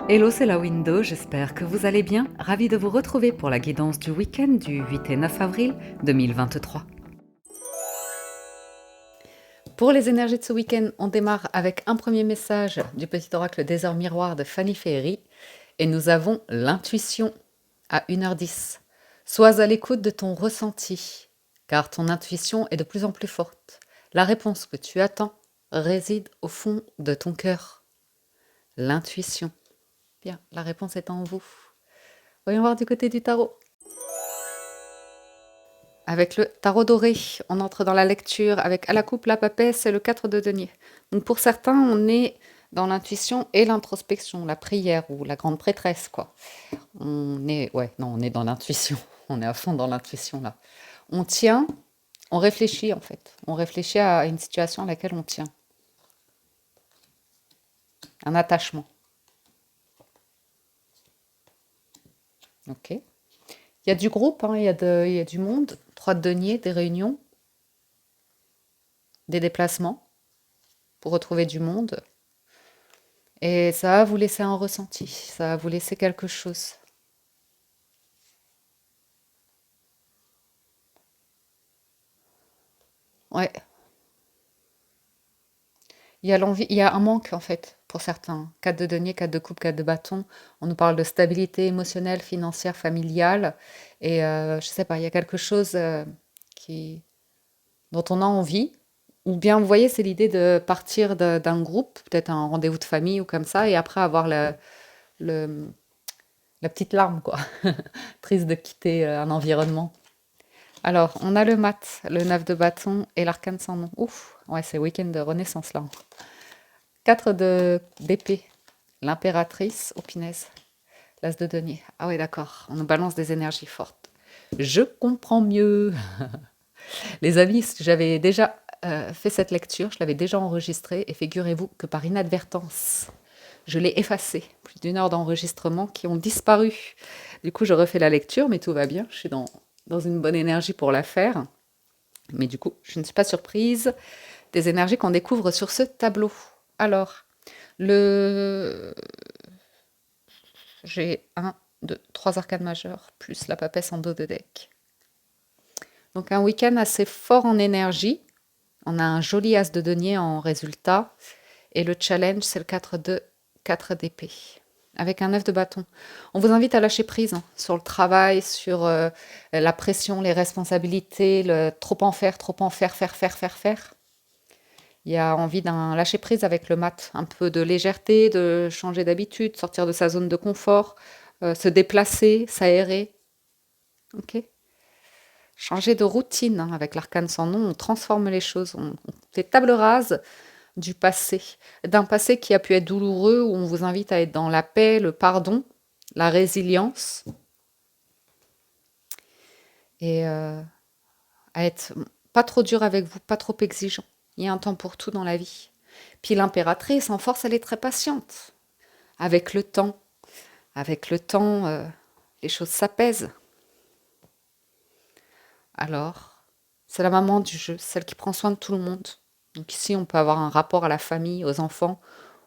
Hello, c'est la Window, j'espère que vous allez bien. Ravi de vous retrouver pour la guidance du week-end du 8 et 9 avril 2023. Pour les énergies de ce week-end, on démarre avec un premier message du petit oracle des heures miroirs de Fanny Ferry et nous avons l'intuition à 1h10. Sois à l'écoute de ton ressenti, car ton intuition est de plus en plus forte. La réponse que tu attends réside au fond de ton cœur. L'intuition. Bien, la réponse est en vous. Voyons voir du côté du tarot. Avec le tarot doré, on entre dans la lecture avec à la coupe, la papesse et le 4 de denier. Donc pour certains, on est dans l'intuition et l'introspection, la prière ou la grande prêtresse, quoi. On est dans l'intuition. On est à fond dans l'intuition, là. On tient, on réfléchit, en fait. On réfléchit à une situation à laquelle on tient. Un attachement. OK. Il y a du groupe, hein, il y a du monde. 3 de denier, des réunions, des déplacements pour retrouver du monde. Et ça va vous laisser un ressenti, ça va vous laisser quelque chose. Ouais, il y a l'envie, il y a un manque en fait pour certains. 4 de denier, 4 de coupe, 4 de bâton. On nous parle de stabilité émotionnelle, financière, familiale. Et je sais pas, il y a quelque chose qui, dont on a envie. Ou bien, vous voyez, c'est l'idée de partir d'un groupe, peut-être un rendez-vous de famille ou comme ça, et après avoir le- la petite larme, quoi. Triste de quitter un environnement. Alors, on a le mat, le 9 de bâton et l'arcane sans nom. Ouf, ouais, c'est week-end de renaissance là. 4 de d'épée, l'impératrice, oh punaise, l'as de denier. Ah ouais, d'accord, on nous balance des énergies fortes. Je comprends mieux. Les amis, j'avais déjà fait cette lecture, je l'avais déjà enregistrée et figurez-vous que par inadvertance, je l'ai effacée. Plus d'1 heure d'enregistrement qui ont disparu. Du coup, je refais la lecture, mais tout va bien, je suis dans une bonne énergie pour la faire. Mais du coup, je ne suis pas surprise des énergies qu'on découvre sur ce tableau. Alors, le... j'ai un, deux, trois arcanes majeures, plus la papesse en dos de deck. Donc un week-end assez fort en énergie. On a un joli as de denier en résultat. Et le challenge, c'est le 4 d'épée. Avec un 9 de bâton. On vous invite à lâcher prise hein, sur le travail, sur la pression, les responsabilités, le trop en faire, faire. Il y a envie d'un lâcher prise avec le mat, un peu de légèreté, de changer d'habitude, sortir de sa zone de confort, se déplacer, s'aérer. Ok. Changer de routine hein, avec l'arcane sans nom, on transforme les choses, on fait table rase du passé, d'un passé qui a pu être douloureux, où on vous invite à être dans la paix, le pardon, la résilience et à être pas trop dur avec vous, pas trop exigeant. Il y a un temps pour tout dans la vie. Puis l'impératrice, en force, elle est très patiente. Avec le temps, les choses s'apaisent. Alors, c'est la maman du jeu, celle qui prend soin de tout le monde. Donc ici, on peut avoir un rapport à la famille, aux enfants,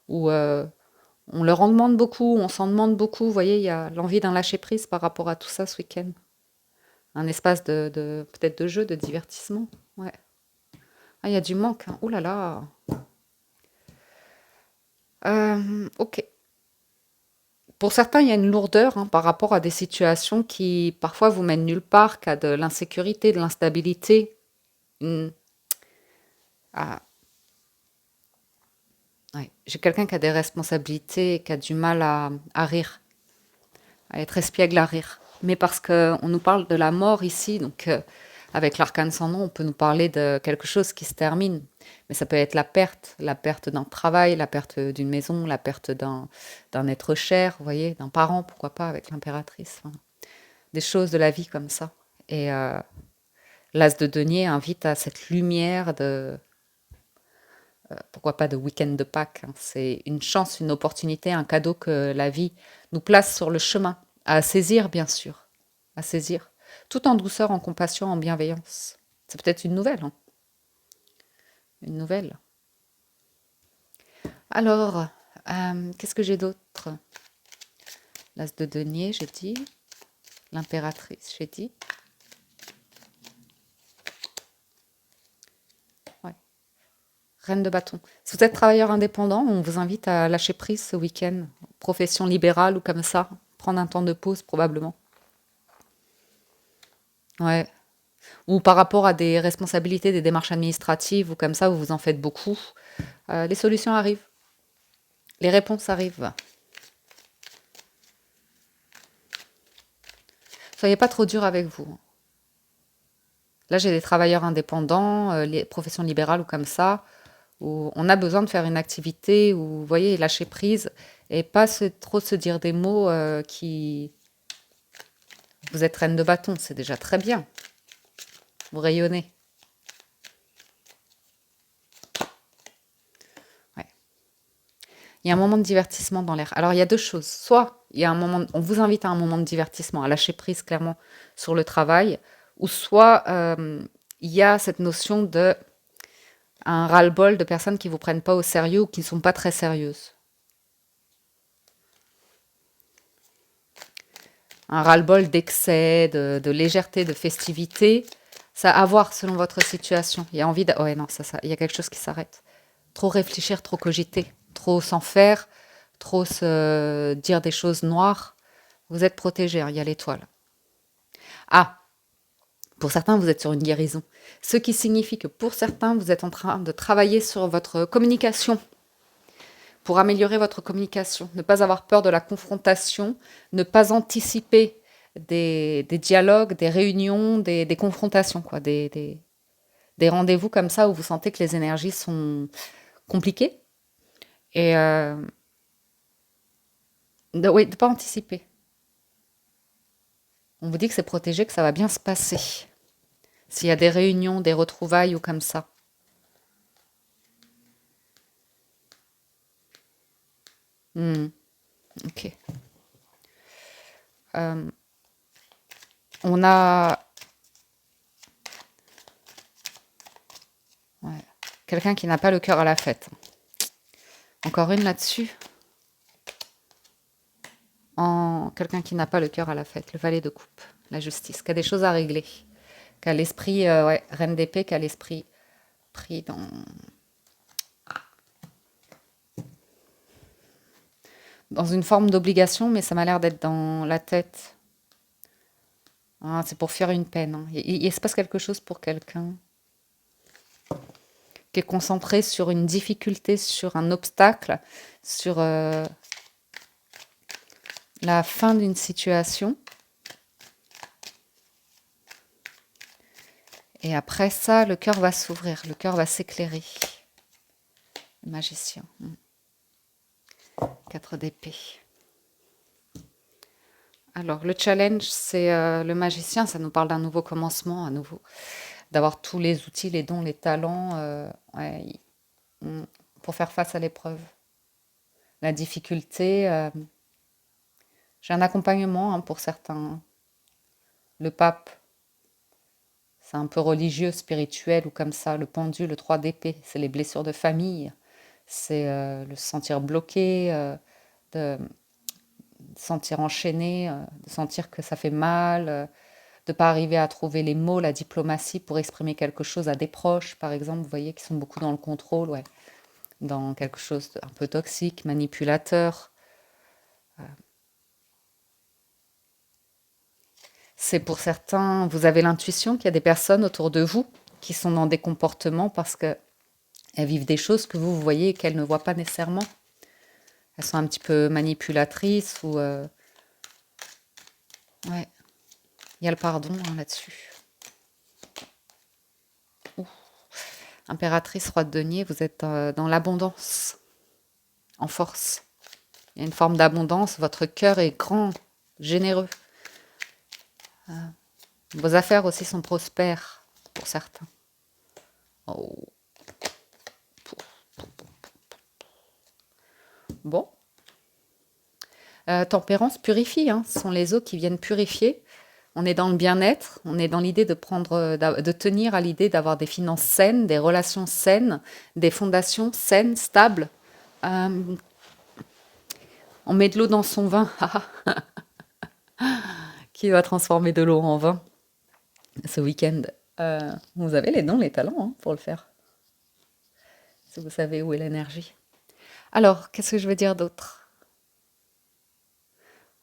où on leur en demande beaucoup, on s'en demande beaucoup. Vous voyez, il y a l'envie d'un lâcher-prise par rapport à tout ça ce week-end. Un espace peut-être de jeu, de divertissement. Ouais. Ah, il y a du manque. Hein. Ouh là là. Ok. Pour certains, il y a une lourdeur hein, par rapport à des situations qui parfois vous mènent nulle part, qu'à de l'insécurité, de l'instabilité. Une- ah, ouais. J'ai quelqu'un qui a des responsabilités et qui a du mal à rire, à être espiègle à rire. Mais parce qu'on nous parle de la mort ici, donc avec l'arcane sans nom, on peut nous parler de quelque chose qui se termine. Mais ça peut être la perte d'un travail, la perte d'une maison, la perte d'un être cher, vous voyez, d'un parent, pourquoi pas, avec l'impératrice. Enfin, des choses de la vie comme ça. Et l'as de denier invite à cette lumière pourquoi pas de week-end de Pâques. Hein. C'est une chance, une opportunité, un cadeau que la vie nous place sur le chemin, à saisir bien sûr, à saisir, tout en douceur, en compassion, en bienveillance. C'est peut-être une nouvelle, hein, une nouvelle. Alors, qu'est-ce que j'ai d'autre? L'as de denier, j'ai dit. L'impératrice, j'ai dit. Ouais. Reine de bâton. Si vous êtes travailleur indépendant, on vous invite à lâcher prise ce week-end. Profession libérale ou comme ça. Prendre un temps de pause probablement. Ouais. Ou par rapport à des responsabilités, des démarches administratives ou comme ça, vous vous en faites beaucoup. Les solutions arrivent. Les réponses arrivent. Soyez pas trop dur avec vous. Là, j'ai des travailleurs indépendants, les professions libérales ou comme ça, où on a besoin de faire une activité où, vous voyez, lâcher prise et pas trop se dire des mots qui... Vous êtes reine de bâton, c'est déjà très bien. Vous rayonnez. Ouais. Il y a un moment de divertissement dans l'air. Alors, il y a deux choses. Soit il y a un moment, on vous invite à un moment de divertissement, à lâcher prise clairement sur le travail, ou soit il y a cette notion de un ras-le-bol de personnes qui ne vous prennent pas au sérieux ou qui ne sont pas très sérieuses. Un ras-le-bol d'excès, de légèreté, de festivité. Ça à voir selon votre situation. Il y a envie de... Ouais, non, il y a quelque chose qui s'arrête. Trop réfléchir, trop cogiter, trop s'en faire, trop se dire des choses noires. Vous êtes protégé, hein, il y a l'étoile. Ah, pour certains, vous êtes sur une guérison. Ce qui signifie que pour certains, vous êtes en train de travailler sur votre communication pour améliorer votre communication. Ne pas avoir peur de la confrontation, ne pas anticiper des dialogues, des réunions, des confrontations, quoi, des rendez-vous comme ça où vous sentez que les énergies sont compliquées. Et oui, de ne pas anticiper. On vous dit que c'est protégé, que ça va bien se passer. S'il y a des réunions, des retrouvailles ou comme ça. Ok. Euh, on a ouais, quelqu'un qui n'a pas le cœur à la fête. Encore une là-dessus. Quelqu'un qui n'a pas le cœur à la fête. Le valet de coupe. La justice. Qui a des choses à régler. Qui a l'esprit, ouais, reine d'épée, qui a l'esprit pris dans une forme d'obligation, mais ça m'a l'air d'être dans la tête. Ah, c'est pour faire une peine. Hein. Il se passe quelque chose pour quelqu'un qui est concentré sur une difficulté, sur un obstacle, sur la fin d'une situation. Et après ça, le cœur va s'ouvrir, le cœur va s'éclairer. Le magicien. 4 d'épée. Alors, le challenge, c'est le magicien, ça nous parle d'un nouveau commencement, à nouveau. D'avoir tous les outils, les dons, les talents ouais, pour faire face à l'épreuve. La difficulté, j'ai un accompagnement hein, pour certains. Le pape, c'est un peu religieux, spirituel ou comme ça. Le pendu, le 3 d'épée, c'est les blessures de famille. C'est le sentir bloqué, de sentir enchaîné, de sentir que ça fait mal, de ne pas arriver à trouver les mots, la diplomatie pour exprimer quelque chose à des proches, par exemple, vous voyez, qui sont beaucoup dans le contrôle, ouais, dans quelque chose d'un peu toxique, manipulateur. C'est pour certains, vous avez l'intuition qu'il y a des personnes autour de vous qui sont dans des comportements parce qu'elles vivent des choses que vous voyez et qu'elles ne voient pas nécessairement. Elles sont un petit peu manipulatrices ou... ouais, il y a le pardon hein, là-dessus. Impératrice, roi de denier, vous êtes dans l'abondance, en force. Il y a une forme d'abondance, votre cœur est grand, généreux. Vos affaires aussi sont prospères, pour certains. Oh. Bon. Tempérance purifie, hein. Ce sont les eaux qui viennent purifier. On est dans le bien-être, on est dans l'idée de de tenir à l'idée d'avoir des finances saines, des relations saines, des fondations saines, stables. On met de l'eau dans son vin. qui va transformer de l'eau en vin ce week-end. Vous avez les dons, les talents hein, pour le faire, si vous savez où est l'énergie. Alors, qu'est-ce que je veux dire d'autre?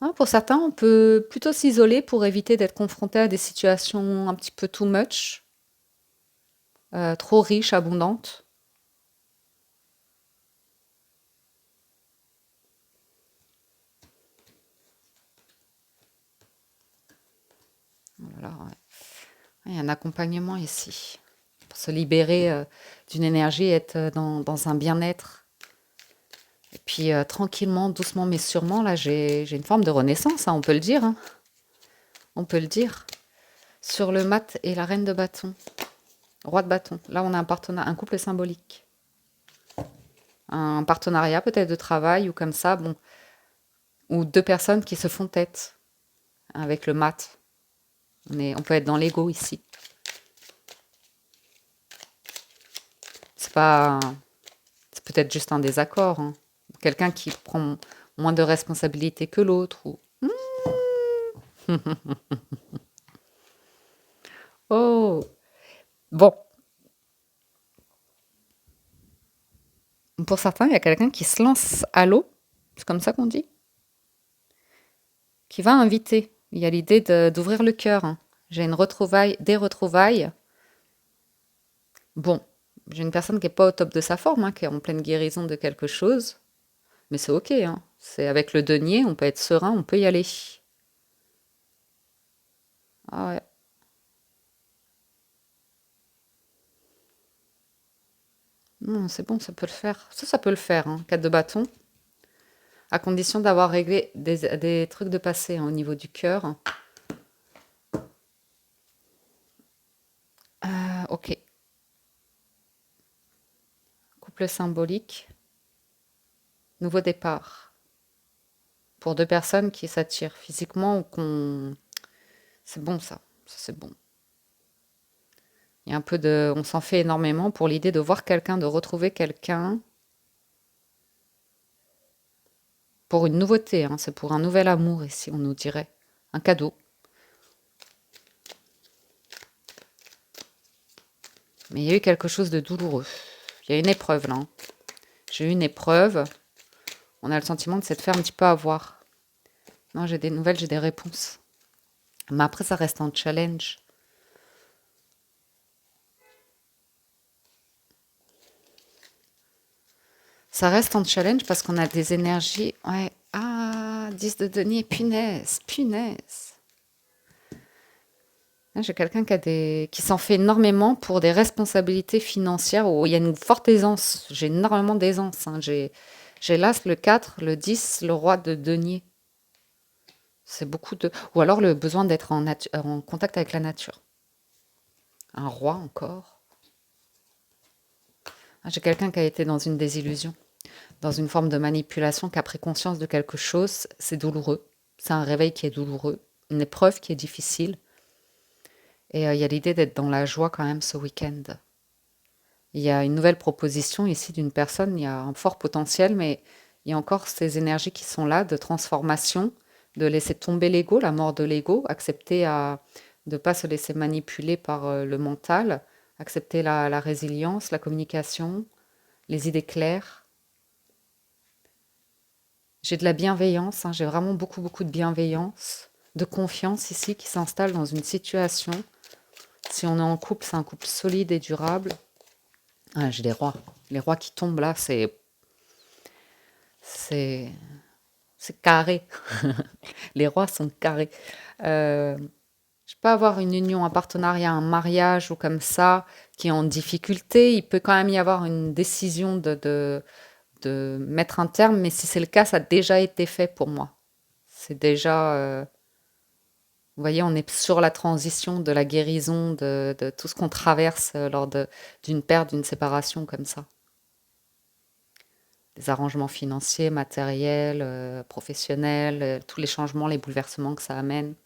Hein, pour certains, on peut plutôt s'isoler pour éviter d'être confronté à des situations un petit peu too much, trop riches, abondantes. Voilà, ouais. Il y a un accompagnement ici pour se libérer d'une énergie et être dans un bien-être. Et puis tranquillement, doucement mais sûrement, là j'ai une forme de renaissance, hein, on peut le dire. Hein. On peut le dire. Sur le mat et la reine de bâton, roi de bâton. Là on a un couple symbolique. Un partenariat peut-être de travail ou comme ça, bon, ou deux personnes qui se font tête avec le mat. On peut être dans l'ego ici. C'est pas, c'est peut-être juste un désaccord. Hein. Quelqu'un qui prend moins de responsabilités que l'autre. Ou... Oh, bon. Pour certains, il y a quelqu'un qui se lance à l'eau. C'est comme ça qu'on dit. Qui va inviter. Il y a l'idée d'ouvrir le cœur. Hein. J'ai une retrouvaille, des retrouvailles. Bon, j'ai une personne qui n'est pas au top de sa forme, hein, qui est en pleine guérison de quelque chose. Mais c'est ok, hein. C'est avec le denier, on peut être serein, on peut y aller. Ah ouais. Non, c'est bon, ça peut le faire. Ça peut le faire, hein. 4 de bâton. À condition d'avoir réglé des trucs de passé hein, au niveau du cœur. Ok. Couple symbolique. Nouveau départ. Pour deux personnes qui s'attirent physiquement ou qu'on... C'est bon ça. Ça c'est bon. Il y a un peu de... On s'en fait énormément pour l'idée de voir quelqu'un, de retrouver quelqu'un. Pour une nouveauté, hein. C'est pour un nouvel amour ici, on nous dirait. Un cadeau. Mais il y a eu quelque chose de douloureux. Il y a une épreuve là. Hein. J'ai eu une épreuve. On a le sentiment de s'être fait un petit peu avoir. Non, j'ai des nouvelles, j'ai des réponses. Mais après, ça reste un challenge. Ça reste un challenge parce qu'on a des énergies. Ouais. Ah, 10 de denier, punaise, punaise. Là, j'ai quelqu'un qui s'en fait énormément pour des responsabilités financières où il y a une forte aisance. J'ai énormément d'aisance. Hein. J'ai l'as, le 4, le 10, le roi de denier. C'est beaucoup de... Ou alors le besoin d'être en contact avec la nature. Un roi encore. Ah, j'ai quelqu'un qui a été dans une désillusion, dans une forme de manipulation, qui a pris conscience de quelque chose. C'est douloureux. C'est un réveil qui est douloureux. Une épreuve qui est difficile. Et il y a l'idée d'être dans la joie quand même ce week-end. Il y a une nouvelle proposition ici d'une personne. Il y a un fort potentiel, mais il y a encore ces énergies qui sont là de transformation, de laisser tomber l'ego, la mort de l'ego, accepter de ne pas se laisser manipuler par le mental, accepter la résilience, la communication, les idées claires. J'ai de la bienveillance, hein, j'ai vraiment beaucoup, beaucoup de bienveillance, de confiance ici qui s'installe dans une situation. Si on est en couple, c'est un couple solide et durable. Ah, j'ai des rois. Les rois qui tombent là, c'est, c'est carré. Les rois sont carrés. Euh, je peux avoir une union, un partenariat, un mariage ou comme ça qui est en difficulté. Il peut quand même y avoir une décision de mettre un terme, mais si c'est le cas, ça a déjà été fait pour moi. C'est déjà, vous voyez, on est sur la transition de la guérison, de tout ce qu'on traverse lors d'une perte, d'une séparation comme ça. Les arrangements financiers, matériels, professionnels, tous les changements, les bouleversements que ça amène,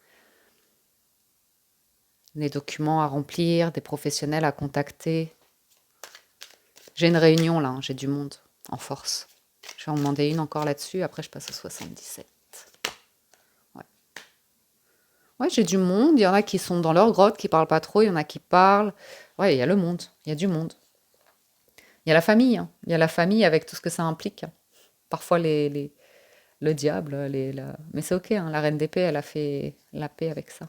les documents à remplir, des professionnels à contacter. J'ai une réunion là, hein, j'ai du monde en force. Je vais en demander une encore là-dessus, après je passe au 77. Ouais. Ouais, j'ai du monde. Il y en a qui sont dans leur grotte, qui parlent pas trop. Il y en a qui parlent. Ouais, il y a le monde. Il y a du monde. Il y a la famille, hein. Il y a la famille avec tout ce que ça implique. Parfois le diable, mais c'est ok, hein. La reine d'épée, elle a fait la paix avec ça.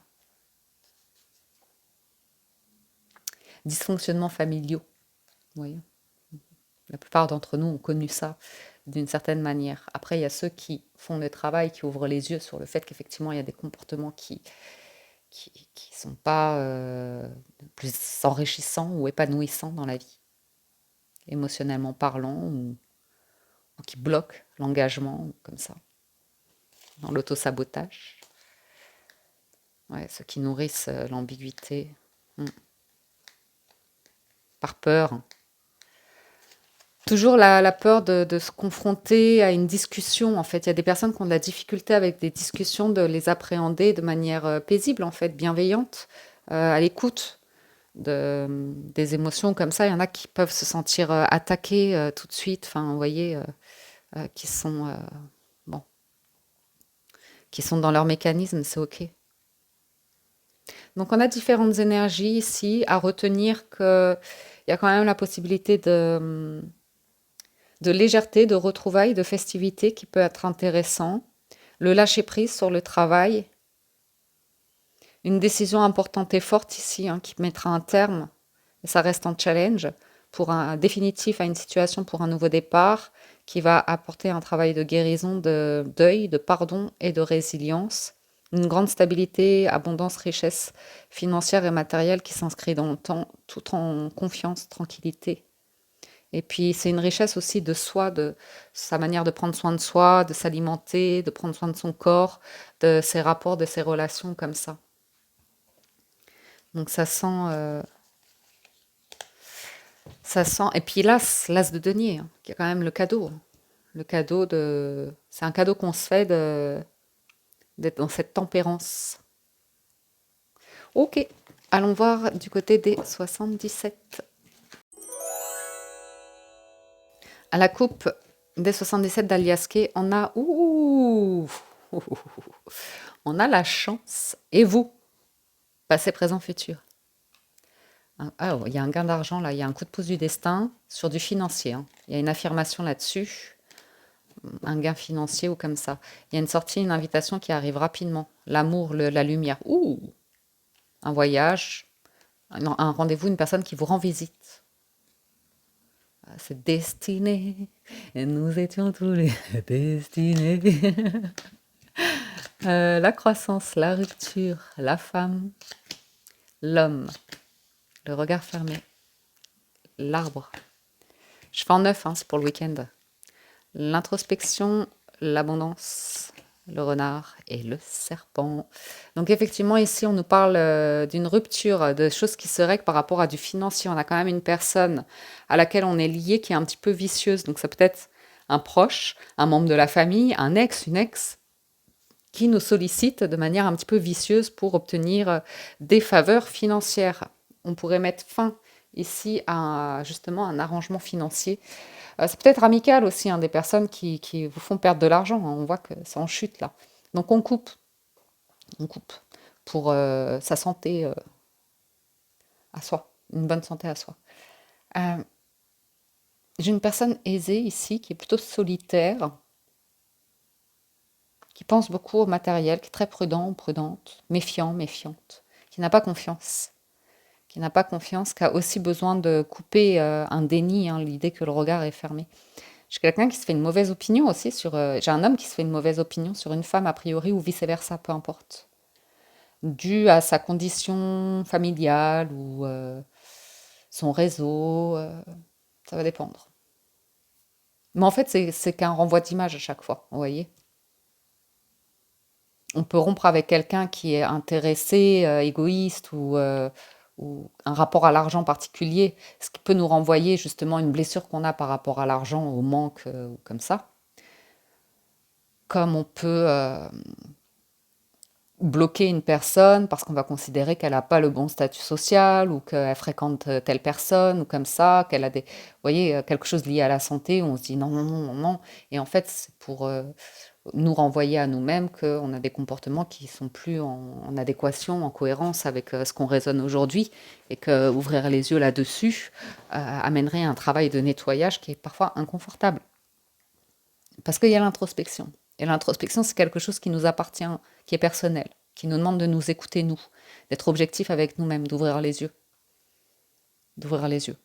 Dysfonctionnements familiaux. Vous voyez. La plupart d'entre nous ont connu ça d'une certaine manière. Après, il y a ceux qui font le travail, qui ouvrent les yeux sur le fait qu'effectivement, il y a des comportements qui sont pas plus enrichissants ou épanouissants dans la vie, émotionnellement parlant, ou qui bloquent l'engagement, ou comme ça, dans l'autosabotage. Ouais, ceux qui nourrissent l'ambiguïté, hmm, par peur. Toujours la peur de se confronter à une discussion, en fait. Il y a des personnes qui ont de la difficulté avec des discussions, de les appréhender de manière paisible, en fait, bienveillante, à l'écoute des émotions comme ça. Il y en a qui peuvent se sentir attaqués tout de suite, enfin, vous voyez, qui sont, bon, qui sont dans leur mécanisme, c'est OK. Donc, on a différentes énergies ici à retenir qu'il y a quand même la possibilité de légèreté, de retrouvailles, de festivité qui peut être intéressant. Le lâcher-prise sur le travail. Une décision importante et forte ici, hein, qui mettra un terme, et ça reste un challenge, pour un définitif à une situation, pour un nouveau départ, qui va apporter un travail de guérison, de deuil, de pardon et de résilience. Une grande stabilité, abondance, richesse financière et matérielle qui s'inscrit dans le temps, tout en confiance, tranquillité. Et puis, c'est une richesse aussi de soi, de sa manière de prendre soin de soi, de s'alimenter, de prendre soin de son corps, de ses rapports, de ses relations comme ça. Donc, ça sent. Et puis, l'as de denier, hein, qui est quand même le cadeau, hein. Le cadeau de. C'est un cadeau qu'on se fait d'être dans cette tempérance. Ok, allons voir du côté des 77. À la coupe des 77 d'Aliaské, on a. Ouh, on a la chance. Et vous, passé, présent, futur. Ah, oh, il y a un gain d'argent là, il y a un coup de pouce du destin sur du financier, hein. Il y a une affirmation là-dessus, un gain financier ou comme ça. Il y a une sortie, une invitation qui arrive rapidement. L'amour, la lumière. Ouh, un voyage, un rendez-vous, une personne qui vous rend visite. Ah, c'est destiné, et nous étions tous les destinés. La croissance, la rupture, la femme, l'homme, le regard fermé, l'arbre. Je fais en neuf, hein, c'est pour le week-end. L'introspection, l'abondance, le renard et le serpent. Donc effectivement, ici, on nous parle d'une rupture, de choses qui se règlent par rapport à du financier. On a quand même une personne à laquelle on est lié qui est un petit peu vicieuse. Donc ça peut être un proche, un membre de la famille, un ex, une ex, qui nous sollicite de manière un petit peu vicieuse pour obtenir des faveurs financières. On pourrait mettre fin ici à justement un arrangement financier. C'est peut-être amical aussi, hein, des personnes qui vous font perdre de l'argent, hein. On voit que c'est en chute là. Donc on coupe pour sa santé à soi, une bonne santé à soi. Euh, j'ai une personne aisée ici qui est plutôt solitaire, qui pense beaucoup au matériel, qui est très prudent ou prudente, méfiant, méfiante, qui n'a pas confiance, qui a aussi besoin de couper un déni, hein, l'idée que le regard est fermé. J'ai quelqu'un qui se fait une mauvaise opinion aussi sur. J'ai un homme qui se fait une mauvaise opinion sur une femme a priori ou vice-versa, peu importe. Dû à sa condition familiale ou son réseau, ça va dépendre. Mais en fait, c'est qu'un renvoi d'image à chaque fois, vous voyez. On peut rompre avec quelqu'un qui est intéressé, égoïste ou un rapport à l'argent particulier, ce qui peut nous renvoyer justement une blessure qu'on a par rapport à l'argent, au manque ou comme ça. Comme on peut bloquer une personne parce qu'on va considérer qu'elle n'a pas le bon statut social ou qu'elle fréquente telle personne ou comme ça, qu'elle a vous voyez, quelque chose lié à la santé, où on se dit non, non, non, non, non. Et en fait, c'est pour nous renvoyer à nous-mêmes qu'on a des comportements qui sont plus en adéquation, en cohérence avec ce qu'on raisonne aujourd'hui, et que ouvrir les yeux là-dessus amènerait un travail de nettoyage qui est parfois inconfortable. Parce qu'il y a l'introspection. Et l'introspection, c'est quelque chose qui nous appartient, qui est personnel, qui nous demande de nous écouter, nous, d'être objectif avec nous-mêmes, d'ouvrir les yeux. D'ouvrir les yeux.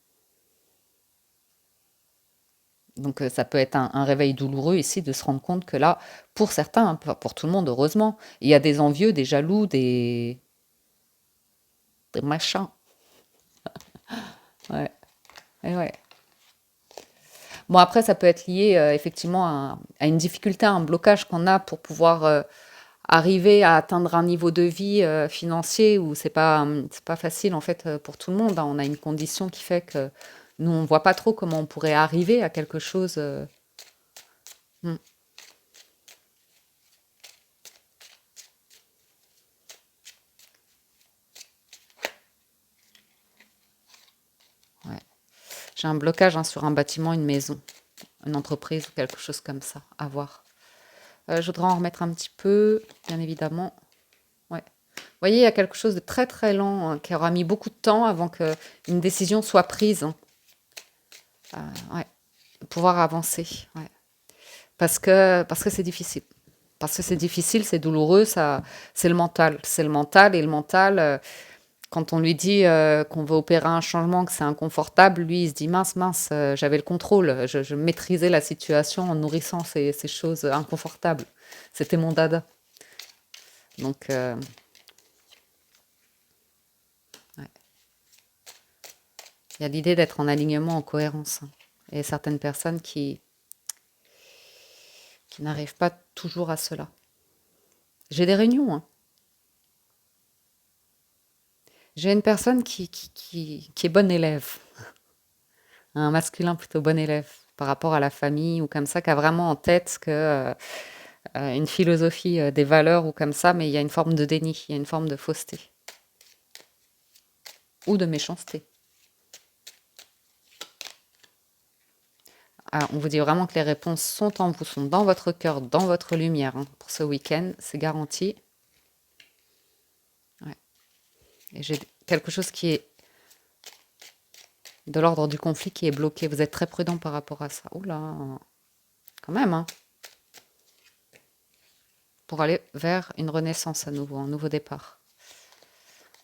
Donc ça peut être un réveil douloureux ici de se rendre compte que là, pour certains, hein, pour tout le monde, heureusement, il y a des envieux, des jaloux, des machins. Ouais. Et ouais. Bon, après, ça peut être lié effectivement à une difficulté, à un blocage qu'on a pour pouvoir arriver à atteindre un niveau de vie financier où c'est pas facile en fait pour tout le monde, hein. On a une condition qui fait que nous, on voit pas trop comment on pourrait arriver à quelque chose. Hmm, ouais. J'ai un blocage hein, sur un bâtiment, une maison, une entreprise ou quelque chose comme ça, à voir. Je voudrais en remettre un petit peu, bien évidemment. Ouais. Vous voyez, il y a quelque chose de très très lent hein, qui aura mis beaucoup de temps avant qu'une décision soit prise, hein. Ouais. Pouvoir avancer. Ouais. Parce que c'est difficile. Parce que c'est difficile, c'est douloureux, ça, c'est le mental. C'est le mental et le mental, quand on lui dit qu'on veut opérer un changement, que c'est inconfortable, lui, il se dit mince, mince, j'avais le contrôle, je maîtrisais la situation en nourrissant ces choses inconfortables. C'était mon dada. Donc, ouais. Il y a l'idée d'être en alignement, en cohérence, hein. Et certaines personnes qui n'arrivent pas toujours à cela. J'ai des réunions, hein. J'ai une personne qui est bonne élève, un masculin plutôt bon élève par rapport à la famille ou comme ça, qui a vraiment en tête que une philosophie des valeurs ou comme ça, mais il y a une forme de déni, il y a une forme de fausseté ou de méchanceté. Ah, on vous dit vraiment que les réponses sont en vous, sont dans votre cœur, dans votre lumière hein, pour ce week-end, c'est garanti. Ouais. Et j'ai quelque chose qui est de l'ordre du conflit qui est bloqué. Vous êtes très prudent par rapport à ça. Oula, quand même, hein, pour aller vers une renaissance à nouveau, un nouveau départ.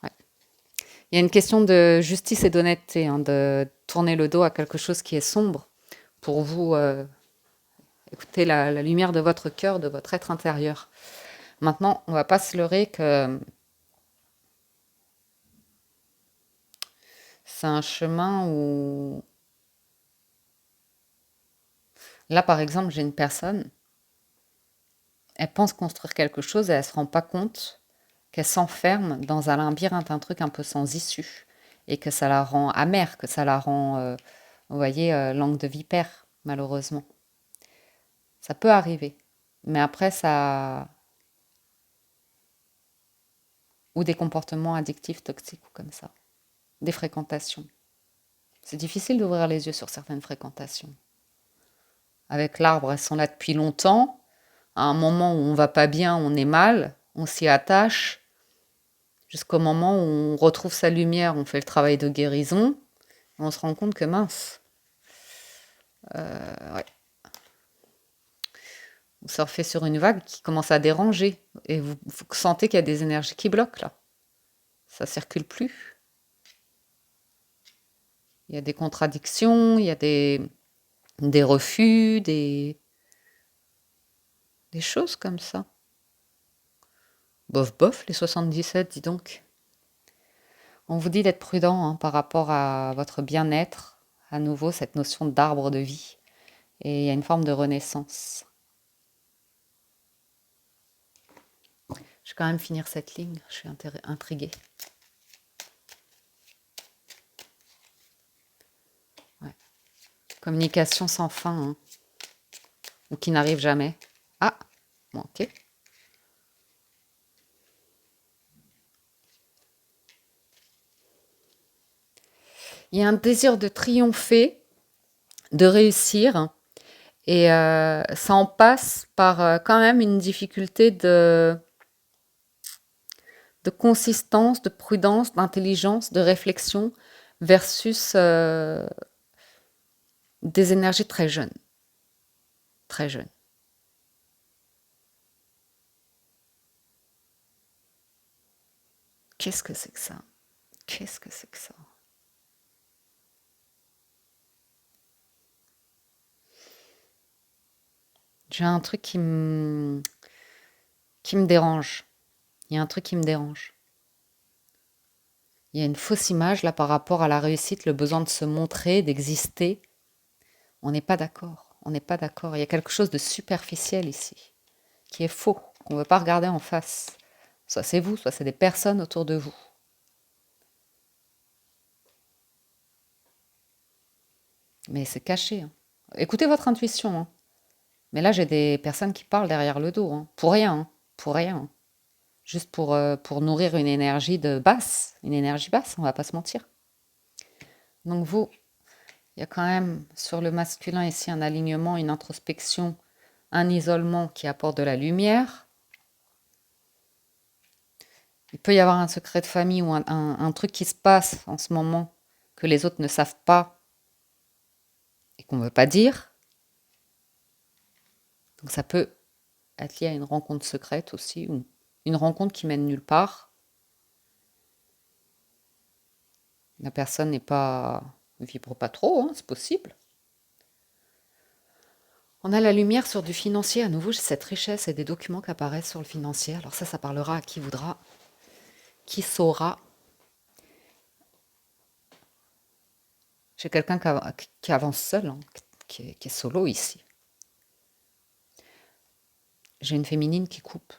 Ouais. Il y a une question de justice et d'honnêteté, hein, de tourner le dos à quelque chose qui est sombre pour vous écouter la lumière de votre cœur, de votre être intérieur. Maintenant, on va pas se leurrer que c'est un chemin où... Là, par exemple, j'ai une personne, elle pense construire quelque chose et elle se rend pas compte qu'elle s'enferme dans un labyrinthe, un truc un peu sans issue, et que ça la rend amère, que ça la rend, vous voyez, langue de vipère, malheureusement. Ça peut arriver. Mais après, ça... Ou des comportements addictifs, toxiques, ou comme ça. Des fréquentations. C'est difficile d'ouvrir les yeux sur certaines fréquentations. Avec l'arbre, elles sont là depuis longtemps. À un moment où on va pas bien, on est mal, on s'y attache, jusqu'au moment où on retrouve sa lumière, on fait le travail de guérison, et on se rend compte que mince, ouais, vous surfez sur une vague qui commence à déranger, et vous sentez qu'il y a des énergies qui bloquent là. Ça circule plus. Il y a des contradictions, il y a des refus, des choses comme ça. Bof, bof, les 77, dis donc. On vous dit d'être prudent hein, par rapport à votre bien-être, à nouveau cette notion d'arbre de vie. Et il y a une forme de renaissance. Je vais quand même finir cette ligne, je suis intriguée. Ouais. Communication sans fin, hein, ou qui n'arrive jamais. Ah, bon, ok. Il y a un désir de triompher, de réussir, Et ça en passe par quand même une difficulté de consistance, de prudence, d'intelligence, de réflexion versus des énergies très jeunes, très jeunes. Qu'est-ce que c'est que ça? Qu'est-ce que c'est que ça? J'ai un truc qui me dérange. Il y a un truc qui me dérange. Il y a une fausse image là par rapport à la réussite, le besoin de se montrer, d'exister. On n'est pas d'accord. On n'est pas d'accord. Il y a quelque chose de superficiel ici, qui est faux, qu'on ne veut pas regarder en face. Soit c'est vous, soit c'est des personnes autour de vous. Mais c'est caché, hein. Écoutez votre intuition, hein. Mais là, j'ai des personnes qui parlent derrière le dos, hein. Pour rien, hein. Pour rien, hein. Juste pour nourrir une énergie de basse, une énergie basse, on va pas se mentir. Donc vous, il y a quand même sur le masculin ici un alignement, une introspection, un isolement qui apporte de la lumière. Il peut y avoir un secret de famille ou un truc qui se passe en ce moment que les autres ne savent pas et qu'on ne veut pas dire. Donc ça peut être lié à une rencontre secrète aussi, ou une rencontre qui mène nulle part. La personne n'est pas ne vibre pas trop, hein, c'est possible. On a la lumière sur du financier. À nouveau, j'ai cette richesse et des documents qui apparaissent sur le financier. Alors ça parlera à qui voudra, qui saura. J'ai quelqu'un qui avance seul, hein, qui est solo ici. J'ai une féminine qui coupe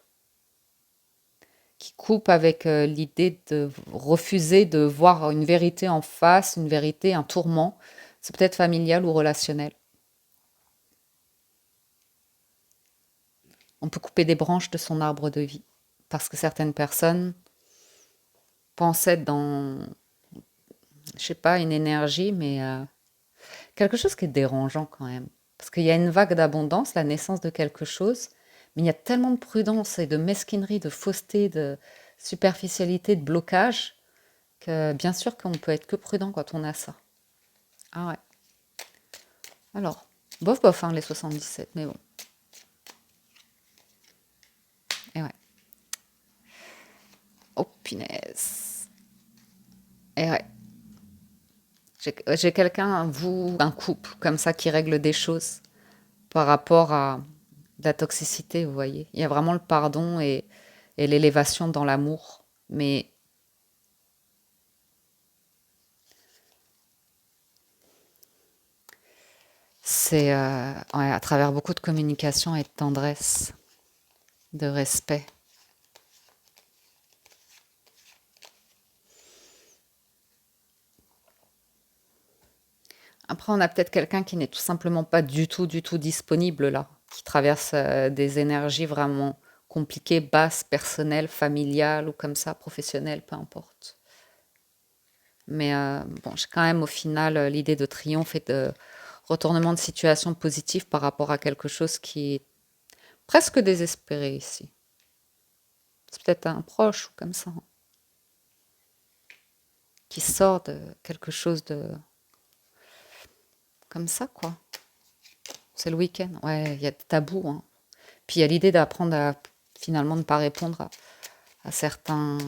avec l'idée de refuser de voir une vérité en face, une vérité, un tourment. C'est peut-être familial ou relationnel. On peut couper des branches de son arbre de vie parce que certaines personnes pensent être dans, je sais pas, une énergie, mais quelque chose qui est dérangeant quand même. Parce qu'il y a une vague d'abondance, la naissance de quelque chose, mais il y a tellement de prudence et de mesquinerie, de fausseté, de superficialité, de blocage, que bien sûr qu'on peut être que prudent quand on a ça. Ah ouais. Alors, bof bof, hein, les 77, mais bon. Et ouais. Oh, punaise. Et ouais. J'ai quelqu'un, vous, un couple comme ça qui règle des choses par rapport à la toxicité, vous voyez. Il y a vraiment le pardon et l'élévation dans l'amour. Mais c'est ouais, à travers beaucoup de communication et de tendresse, de respect. Après, on a peut-être quelqu'un qui n'est tout simplement pas du tout disponible là, qui traverse des énergies vraiment compliquées, basses, personnelles, familiales ou comme ça, professionnelles, peu importe. Mais bon, j'ai quand même au final l'idée de triomphe et de retournement de situation positif par rapport à quelque chose qui est presque désespéré ici. C'est peut-être un proche ou comme ça, hein, qui sort de quelque chose de comme ça, quoi. C'est le week-end. Ouais, il y a des tabous, hein. Puis il y a l'idée d'apprendre à finalement ne pas répondre à certaines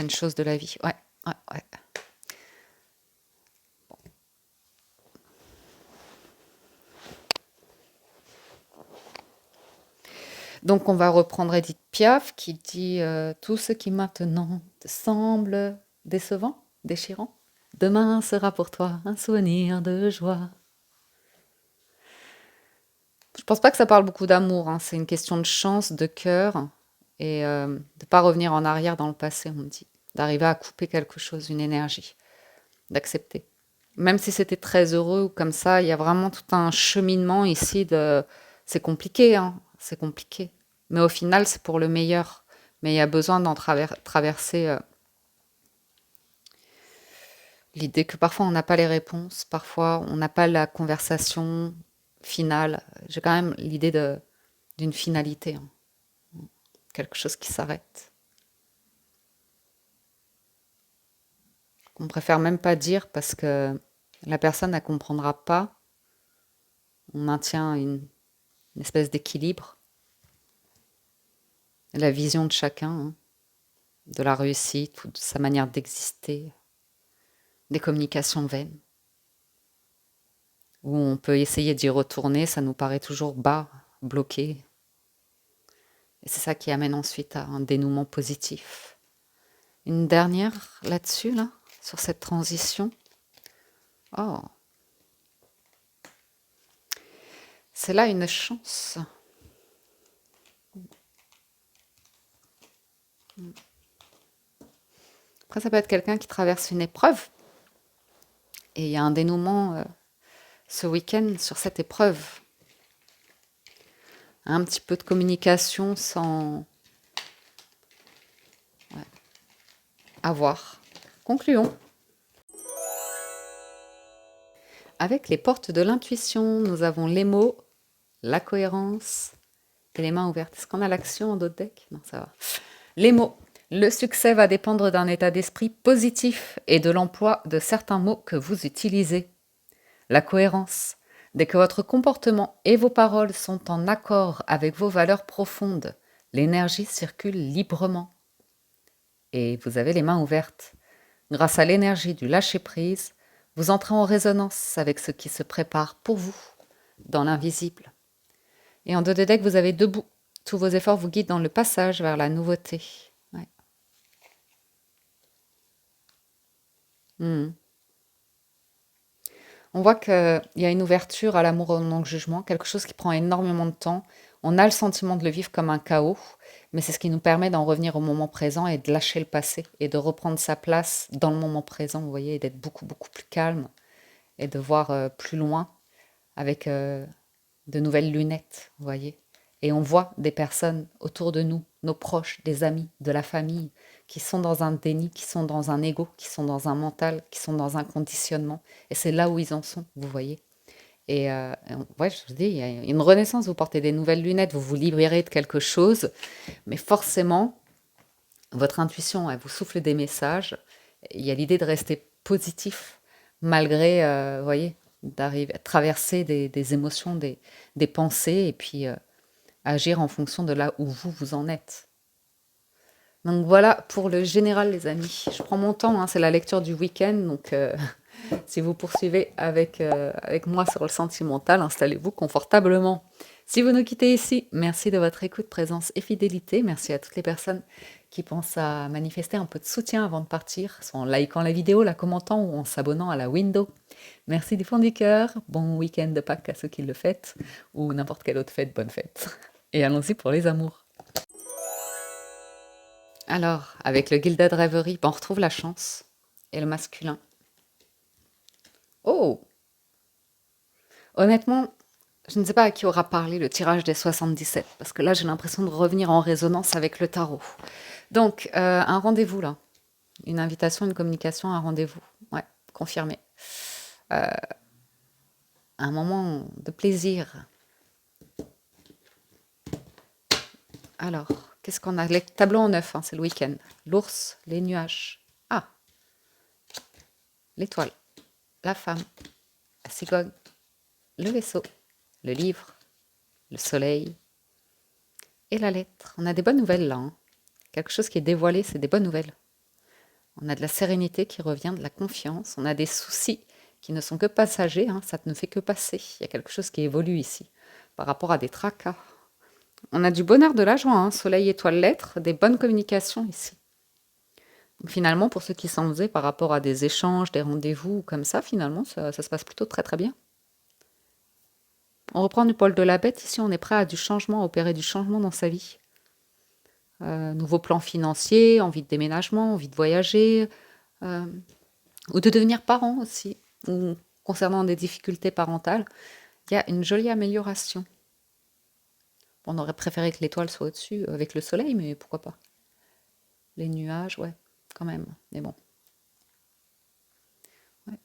choses de la vie. Ouais, ouais, ouais. Donc on va reprendre Edith Piaf qui dit tout ce qui maintenant te semble décevant, déchirant, demain sera pour toi un souvenir de joie. Je pense pas que ça parle beaucoup d'amour, hein. C'est une question de chance, de cœur et de pas revenir en arrière dans le passé, on me dit. D'arriver à couper quelque chose, une énergie, d'accepter. Même si c'était très heureux ou comme ça, il y a vraiment tout un cheminement ici de... C'est compliqué, hein, c'est compliqué. Mais au final, c'est pour le meilleur. Mais il y a besoin d'en traverser l'idée que parfois on n'a pas les réponses, parfois on n'a pas la conversation, finale. J'ai quand même l'idée d'une finalité, hein. Quelque chose qui s'arrête. On préfère même pas dire parce que la personne ne comprendra pas. On maintient une espèce d'équilibre, la vision de chacun, hein, de la réussite ou de sa manière d'exister, des communications vaines, où on peut essayer d'y retourner, ça nous paraît toujours bas, bloqué. Et c'est ça qui amène ensuite à un dénouement positif. Une dernière là-dessus, là, sur cette transition. Oh, c'est là une chance. Après, ça peut être quelqu'un qui traverse une épreuve. Et il y a un dénouement ce week-end sur cette épreuve. Un petit peu de communication sans avoir. Concluons. Avec les portes de l'intuition, nous avons les mots, la cohérence et les mains ouvertes. Est-ce qu'on a l'action en d'autres decks? Non, ça va. Les mots. Le succès va dépendre d'un état d'esprit positif et de l'emploi de certains mots que vous utilisez. La cohérence. Dès que votre comportement et vos paroles sont en accord avec vos valeurs profondes, l'énergie circule librement. Et vous avez les mains ouvertes. Grâce à l'énergie du lâcher-prise, vous entrez en résonance avec ce qui se prépare pour vous, dans l'invisible. Et en 2 de deck, vous avez debout. Tous vos efforts vous guident dans le passage vers la nouveauté. Ouais. On voit qu'il y a une ouverture à l'amour au non-jugement, quelque chose qui prend énormément de temps. On a le sentiment de le vivre comme un chaos, mais c'est ce qui nous permet d'en revenir au moment présent et de lâcher le passé et de reprendre sa place dans le moment présent, vous voyez, et d'être beaucoup, beaucoup plus calme et de voir plus loin avec de nouvelles lunettes, vous voyez. Et on voit des personnes autour de nous, nos proches, des amis, de la famille, qui sont dans un déni, qui sont dans un ego, qui sont dans un mental, qui sont dans un conditionnement. Et c'est là où ils en sont, vous voyez. Ouais, je vous dis, il y a une renaissance, vous portez des nouvelles lunettes, vous vous libérez de quelque chose, mais forcément, votre intuition, elle vous souffle des messages. Il y a l'idée de rester positif, malgré, vous voyez, d'arriver à traverser des émotions, des pensées, et puis agir en fonction de là où vous en êtes. Donc voilà pour le général, les amis. Je prends mon temps, hein, c'est la lecture du week-end, donc si vous poursuivez avec moi sur le sentimental, installez-vous confortablement. Si vous nous quittez ici, merci de votre écoute, présence et fidélité. Merci à toutes les personnes qui pensent à manifester un peu de soutien avant de partir, soit en likant la vidéo, la commentant ou en s'abonnant à la window. Merci du fond du cœur. Bon week-end de Pâques à ceux qui le fêtent, ou n'importe quelle autre fête, bonne fête. Et allons-y pour les amours. Alors, avec le Gilded Reverie, on retrouve la chance et le masculin. Oh! Honnêtement, je ne sais pas à qui aura parlé le tirage des 77, parce que là, j'ai l'impression de revenir en résonance avec le tarot. Donc, un rendez-vous, là. Une invitation, une communication, un rendez-vous. Ouais, confirmé. Un moment de plaisir. Alors, qu'est-ce qu'on a? Les tableaux en neuf, hein, c'est le week-end. L'ours, les nuages. Ah, l'étoile, la femme, la cigogne, le vaisseau, le livre, le soleil et la lettre. On a des bonnes nouvelles là, hein. Quelque chose qui est dévoilé, c'est des bonnes nouvelles. On a de la sérénité qui revient, de la confiance. On a des soucis qui ne sont que passagers, hein, ça ne fait que passer. Il y a quelque chose qui évolue ici par rapport à des tracas. On a du bonheur, de la joie, hein, soleil, étoile, lettres, des bonnes communications ici. Donc, finalement, pour ceux qui s'en faisaient par rapport à des échanges, des rendez-vous comme ça, finalement, ça se passe plutôt très très bien. On reprend du poil de la bête. Ici, on est prêt à du changement, à opérer du changement dans sa vie. Nouveau plan financier, envie de déménagement, envie de voyager, ou de devenir parent aussi, ou concernant des difficultés parentales, il y a une jolie amélioration. On aurait préféré que l'étoile soit au-dessus avec le soleil, mais pourquoi pas. Les nuages, ouais, quand même, mais bon. Ouais.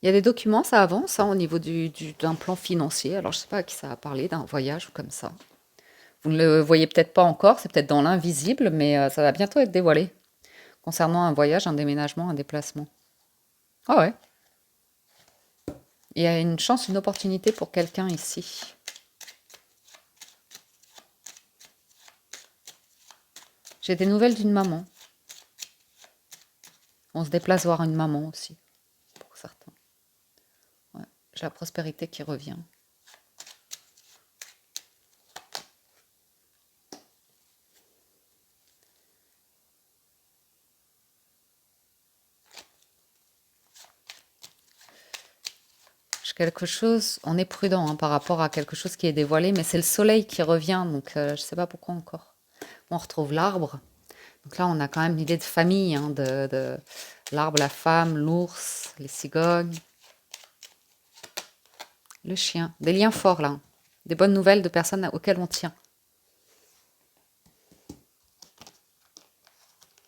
Il y a des documents, ça avance, hein, au niveau d'un plan financier. Alors, je sais pas à qui ça a parlé, d'un voyage ou comme ça. Vous ne le voyez peut-être pas encore, c'est peut-être dans l'invisible, mais ça va bientôt être dévoilé concernant un voyage, un déménagement, un déplacement. Ah ouais, il y a une chance, une opportunité pour quelqu'un ici. J'ai des nouvelles d'une maman. On se déplace voir une maman aussi, pour certains. Ouais. J'ai la prospérité qui revient. Quelque chose, on est prudent hein, par rapport à quelque chose qui est dévoilé, mais c'est le soleil qui revient, donc je ne sais pas pourquoi encore. On retrouve l'arbre. Donc là, on a quand même l'idée de famille, hein, de l'arbre, la femme, l'ours, les cigognes, le chien. Des liens forts là. Des bonnes nouvelles de personnes auxquelles on tient.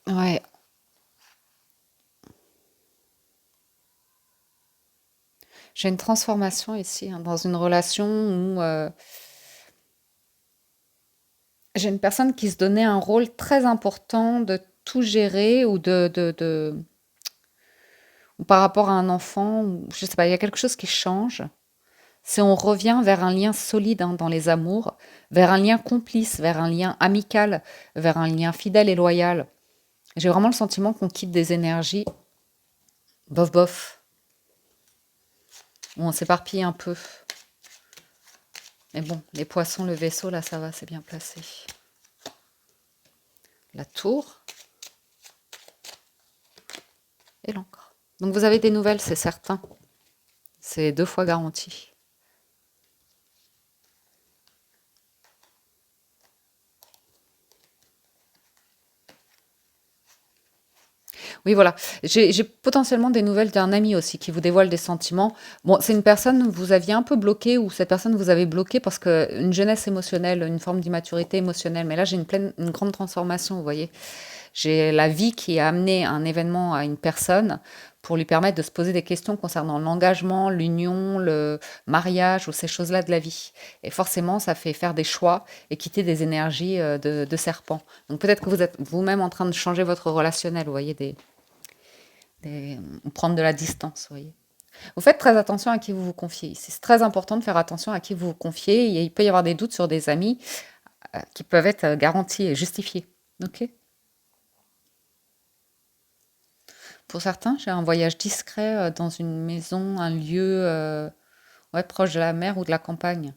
Ouais. J'ai une transformation ici, hein, dans une relation où j'ai une personne qui se donnait un rôle très important de tout gérer ou ou par rapport à un enfant, ou je sais pas, il y a quelque chose qui change. C'est on revient vers un lien solide hein, dans les amours, vers un lien complice, vers un lien amical, vers un lien fidèle et loyal. J'ai vraiment le sentiment qu'on quitte des énergies bof bof, où on s'éparpille un peu. Mais bon, les poissons, le vaisseau, là, ça va, c'est bien placé. La tour et l'encre. Donc vous avez des nouvelles, c'est certain. C'est 2 fois garanti. Oui, voilà. J'ai potentiellement des nouvelles d'un ami aussi qui vous dévoile des sentiments. Bon, c'est une personne que vous aviez un peu bloqué ou cette personne vous avez bloqué parce que une jeunesse émotionnelle, une forme d'immaturité émotionnelle. Mais là, j'ai une grande transformation, vous voyez. J'ai la vie qui a amené un événement à une personne pour lui permettre de se poser des questions concernant l'engagement, l'union, le mariage ou ces choses-là de la vie. Et forcément, ça fait faire des choix et quitter des énergies de serpent. Donc peut-être que vous êtes vous-même en train de changer votre relationnel, vous voyez, prendre de la distance, vous voyez. Vous faites très attention à qui vous vous confiez ici. C'est très important de faire attention à qui vous vous confiez. Il peut y avoir des doutes sur des amis qui peuvent être garantis et justifiés. Ok. Pour certains, j'ai un voyage discret dans une maison, un lieu ouais, proche de la mer ou de la campagne.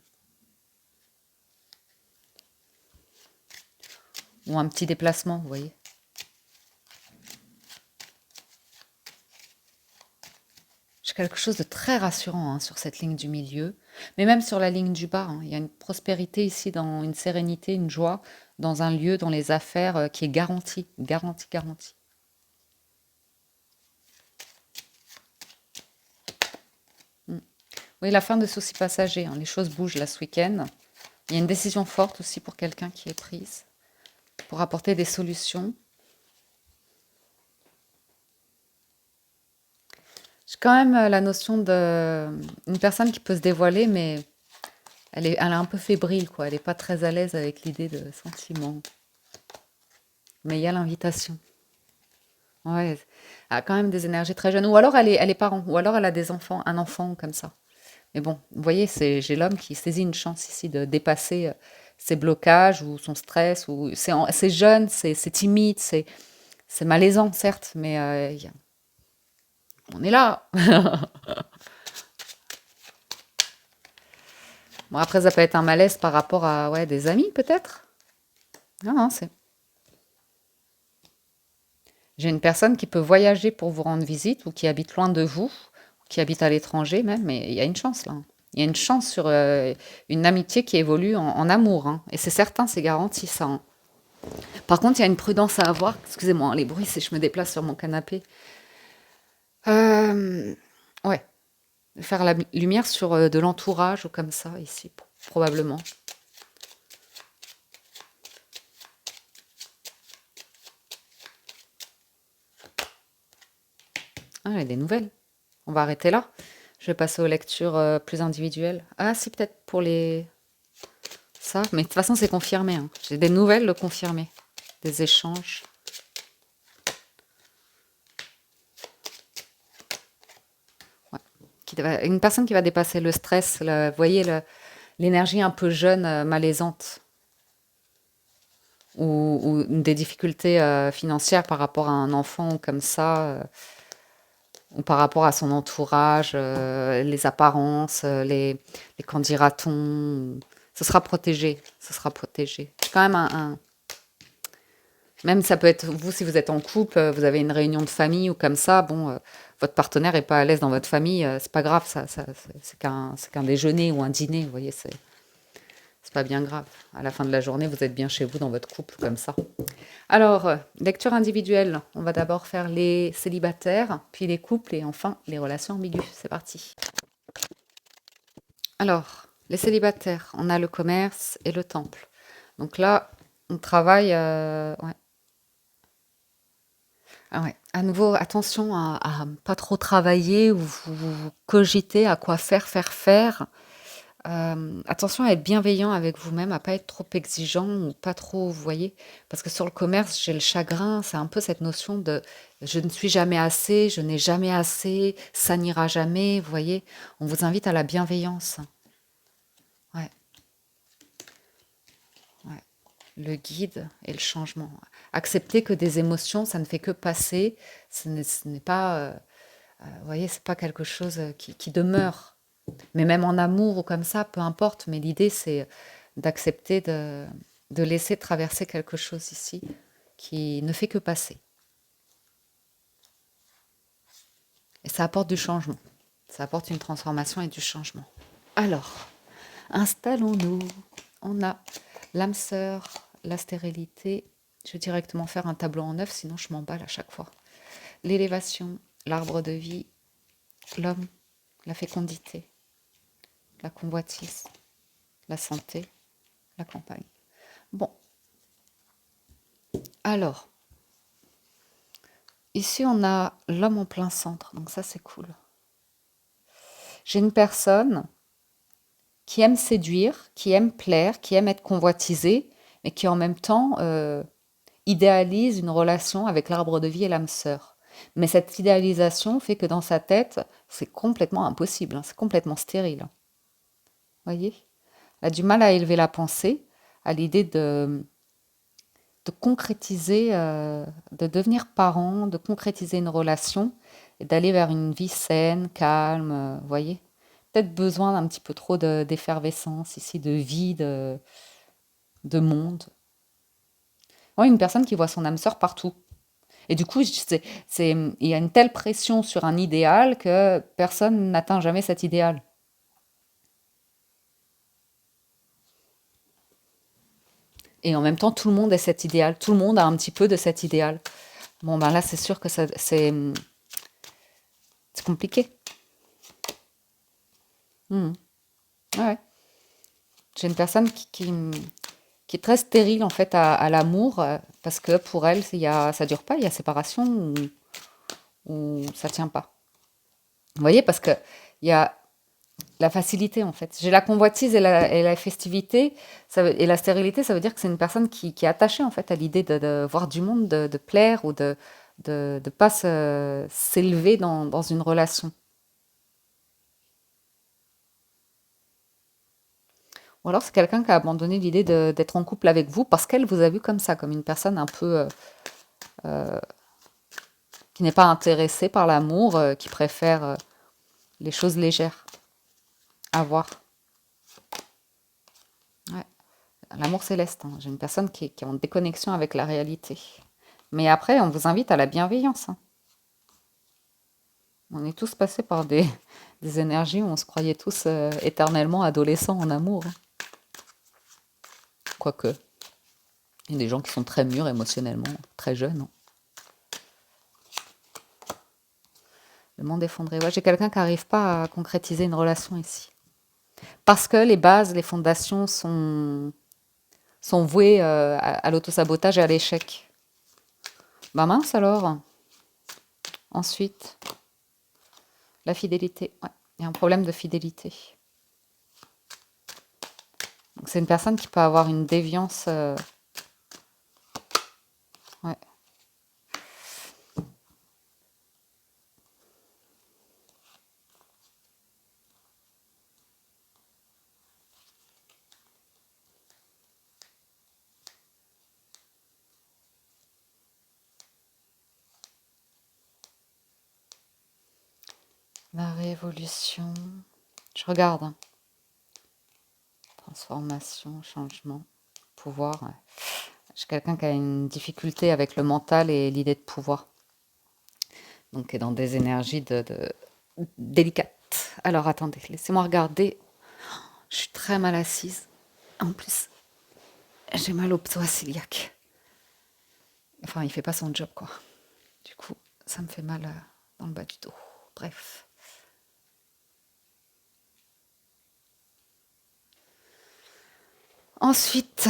Ou un petit déplacement, vous voyez. J'ai quelque chose de très rassurant hein, sur cette ligne du milieu, mais même sur la ligne du bas. Hein. Il y a une prospérité ici, dans une sérénité, une joie, dans un lieu, dans les affaires qui est garantie, garantie, garantie. Mm. Oui, la fin de soucis passagers. Hein. Les choses bougent là ce week-end. Il y a une décision forte aussi pour quelqu'un qui est prise, pour apporter des solutions. J'ai quand même la notion de une personne qui peut se dévoiler, mais elle est un peu fébrile, quoi. Elle n'est pas très à l'aise avec l'idée de sentiment. Mais il y a l'invitation. Ouais, elle a quand même des énergies très jeunes. Ou alors elle est parent, ou alors elle a des enfants, un enfant comme ça. Mais bon, vous voyez, j'ai l'homme qui saisit une chance ici de dépasser ses blocages ou son stress. Ou c'est jeune, c'est timide, c'est malaisant, certes, mais on est là. Bon, après, ça peut être un malaise par rapport à ouais, des amis, peut-être. Non, non, c'est. J'ai une personne qui peut voyager pour vous rendre visite ou qui habite loin de vous, ou qui habite à l'étranger même, mais il y a une chance là. Il y a une chance sur une amitié qui évolue en amour. Hein. Et c'est certain, c'est garanti ça. Hein. Par contre, il y a une prudence à avoir. Excusez-moi, hein, les bruits, si je me déplace sur mon canapé. Euh, ouais, faire la lumière sur de l'entourage ou comme ça, ici, probablement. Ah, il y a des nouvelles. On va arrêter là. Je vais passer aux lectures plus individuelles. Ah, si, peut-être pour les... Ça, mais de toute façon, c'est confirmé, hein. J'ai des nouvelles de confirmées. Des échanges. Ouais. Une personne qui va dépasser le stress, vous voyez, l'énergie un peu jeune, malaisante, ou des difficultés financières par rapport à un enfant ou comme ça, ou par rapport à son entourage, les apparences, les qu'en dira-t-on. Ce sera protégé, ce sera protégé. C'est quand même même ça peut être vous si vous êtes en couple, vous avez une réunion de famille ou comme ça, bon, votre partenaire est pas à l'aise dans votre famille, c'est pas grave, c'est qu'un déjeuner ou un dîner, vous voyez, c'est pas bien grave. À la fin de la journée, vous êtes bien chez vous dans votre couple comme ça. Alors, lecture individuelle, on va d'abord faire les célibataires, puis les couples et enfin les relations ambiguës. C'est parti. Alors, les célibataires, on a le commerce et le temple. Donc là, on travaille. Ouais. Ah ouais. À nouveau, attention à pas trop travailler ou vous cogiter à quoi faire. Attention à être bienveillant avec vous-même, à pas être trop exigeant ou pas trop, vous voyez, parce que sur le commerce, j'ai le chagrin, c'est un peu cette notion de je ne suis jamais assez, je n'ai jamais assez, ça n'ira jamais, vous voyez. On vous invite à la bienveillance. Ouais, ouais. Le guide et le changement. Accepter que des émotions, ça ne fait que passer, ce n'est pas, vous voyez, c'est pas quelque chose qui demeure. Mais même en amour ou comme ça, peu importe. Mais l'idée, c'est d'accepter de laisser traverser quelque chose ici qui ne fait que passer. Et ça apporte du changement. Ça apporte une transformation et du changement. Alors, installons-nous. On a l'âme sœur, la stérilité. Je vais directement faire un tableau en neuf, sinon je m'emballe à chaque fois. L'élévation, l'arbre de vie, l'homme, la fécondité, la convoitise, la santé, la campagne. Bon, alors, ici on a l'homme en plein centre, donc ça c'est cool. J'ai une personne qui aime séduire, qui aime plaire, qui aime être convoitisée, mais qui en même temps idéalise une relation avec l'arbre de vie et l'âme sœur. Mais cette idéalisation fait que dans sa tête, c'est complètement impossible, hein, c'est complètement stérile. Voyez? Elle a du mal à élever la pensée à l'idée de concrétiser, de devenir parent, de concrétiser une relation et d'aller vers une vie saine, calme, vous voyez? Peut-être besoin d'un petit peu trop d'effervescence ici, de vie, de monde. Ouais, une personne qui voit son âme sœur partout. Et du coup, il y a une telle pression sur un idéal que personne n'atteint jamais cet idéal. Et en même temps, tout le monde est cet idéal. Tout le monde a un petit peu de cet idéal. Bon, ben là, c'est sûr que c'est compliqué. Mhm. Ouais. J'ai une personne qui est très stérile en fait à l'amour parce que pour elle, ça dure pas, il y a séparation ou ça tient pas. Vous voyez, parce que il y a la facilité en fait. J'ai la convoitise et la festivité et la stérilité, ça veut dire que c'est une personne qui est attachée en fait à l'idée de voir du monde, de plaire ou de pas s'élever dans une relation. Ou alors c'est quelqu'un qui a abandonné l'idée d'être en couple avec vous parce qu'elle vous a vu comme ça, comme une personne un peu qui n'est pas intéressée par l'amour, qui préfère les choses légères à voir. Ouais. L'amour céleste, hein. J'ai une personne qui est en déconnexion avec la réalité. Mais après, on vous invite à la bienveillance, hein. On est tous passés par des énergies où on se croyait tous éternellement adolescents en amour, hein. Quoique, il y a des gens qui sont très mûrs émotionnellement, très jeunes, hein. Le monde effondré. Ouais, j'ai quelqu'un qui n'arrive pas à concrétiser une relation ici. Parce que les bases, les fondations sont vouées à l'autosabotage et à l'échec. Bah mince alors. Ensuite, la fidélité. Ouais. Il y a un problème de fidélité. Donc, c'est une personne qui peut avoir une déviance. Ouais. La révolution. Je regarde, hein. Transformation, changement, pouvoir. Ouais. J'ai quelqu'un qui a une difficulté avec le mental et l'idée de pouvoir. Donc, qui est dans des énergies délicates. Alors, attendez, laissez-moi regarder. Je suis très mal assise. En plus, j'ai mal au psoas cœliaque. Enfin, il fait pas son job, quoi. Du coup, ça me fait mal dans le bas du dos. Bref. Ensuite,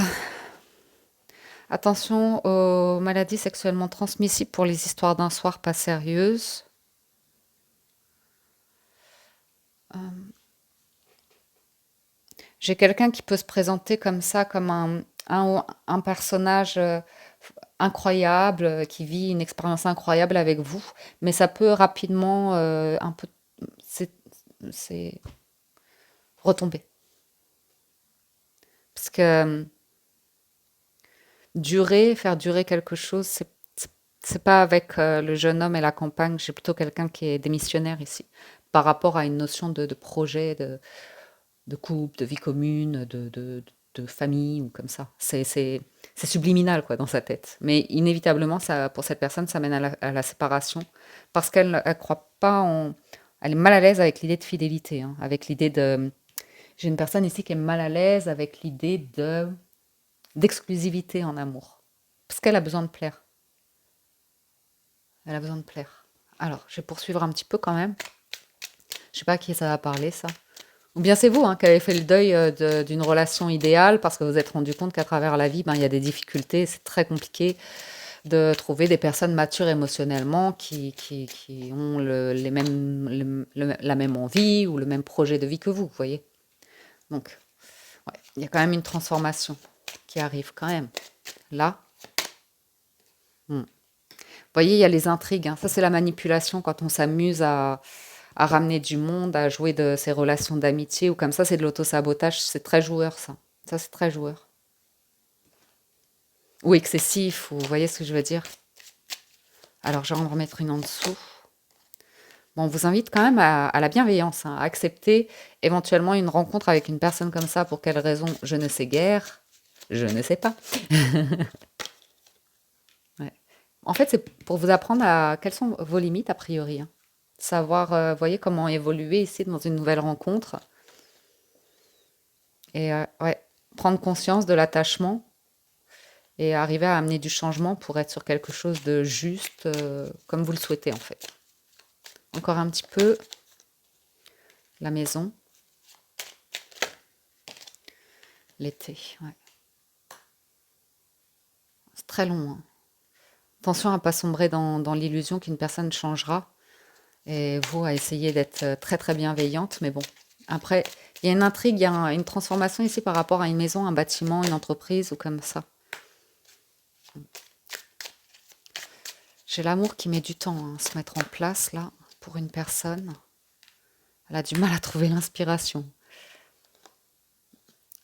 attention aux maladies sexuellement transmissibles pour les histoires d'un soir pas sérieuses. J'ai quelqu'un qui peut se présenter comme ça, comme un personnage incroyable, qui vit une expérience incroyable avec vous, mais ça peut rapidement un peu c'est c'est retomber. Parce que faire durer quelque chose, c'est pas avec le jeune homme et la compagne, j'ai plutôt quelqu'un qui est démissionnaire ici, par rapport à une notion de projet, de couple, de vie commune, de famille ou comme ça. C'est subliminal quoi dans sa tête. Mais inévitablement, ça, pour cette personne, ça mène à la séparation parce qu'elle elle croit pas en... Elle est mal à l'aise avec l'idée de fidélité, hein, avec l'idée de... J'ai une personne ici qui est mal à l'aise avec l'idée d'exclusivité en amour. Parce qu'elle a besoin de plaire. Elle a besoin de plaire. Alors, je vais poursuivre un petit peu quand même. Je sais pas à qui ça va parler, ça. Ou bien c'est vous hein, qui avez fait le deuil d'une relation idéale parce que vous vous êtes rendu compte qu'à travers la vie, ben, il y a des difficultés. C'est très compliqué de trouver des personnes matures émotionnellement qui ont les mêmes, la même envie ou le même projet de vie que vous voyez. Donc, ouais, il y a quand même une transformation qui arrive quand même. Là, vous voyez, il y a les intrigues, hein. Ça, c'est la manipulation quand on s'amuse à ramener du monde, à jouer de ces relations d'amitié ou comme ça, c'est de l'autosabotage. C'est très joueur, ça. Ça, c'est très joueur. Ou excessif, ou vous voyez ce que je veux dire. Alors, je vais en remettre une en dessous. Bon, on vous invite quand même à la bienveillance, hein, à accepter éventuellement une rencontre avec une personne comme ça. Pour quelle raison? Je ne sais guère. Je ne sais pas. Ouais. En fait, c'est pour vous apprendre à quelles sont vos limites a priori, hein. Savoir, voyez, comment évoluer ici dans une nouvelle rencontre. Et ouais, prendre conscience de l'attachement et arriver à amener du changement pour être sur quelque chose de juste, comme vous le souhaitez en fait. Encore un petit peu, la maison, l'été, ouais. C'est très long, hein. Attention à ne pas sombrer dans l'illusion qu'une personne changera et vous à essayer d'être très très bienveillante, mais bon. Après, il y a une intrigue, il y a une transformation ici par rapport à une maison, un bâtiment, une entreprise ou comme ça. J'ai l'amour qui met du temps hein, à se mettre en place là pour une personne. Elle a du mal à trouver l'inspiration.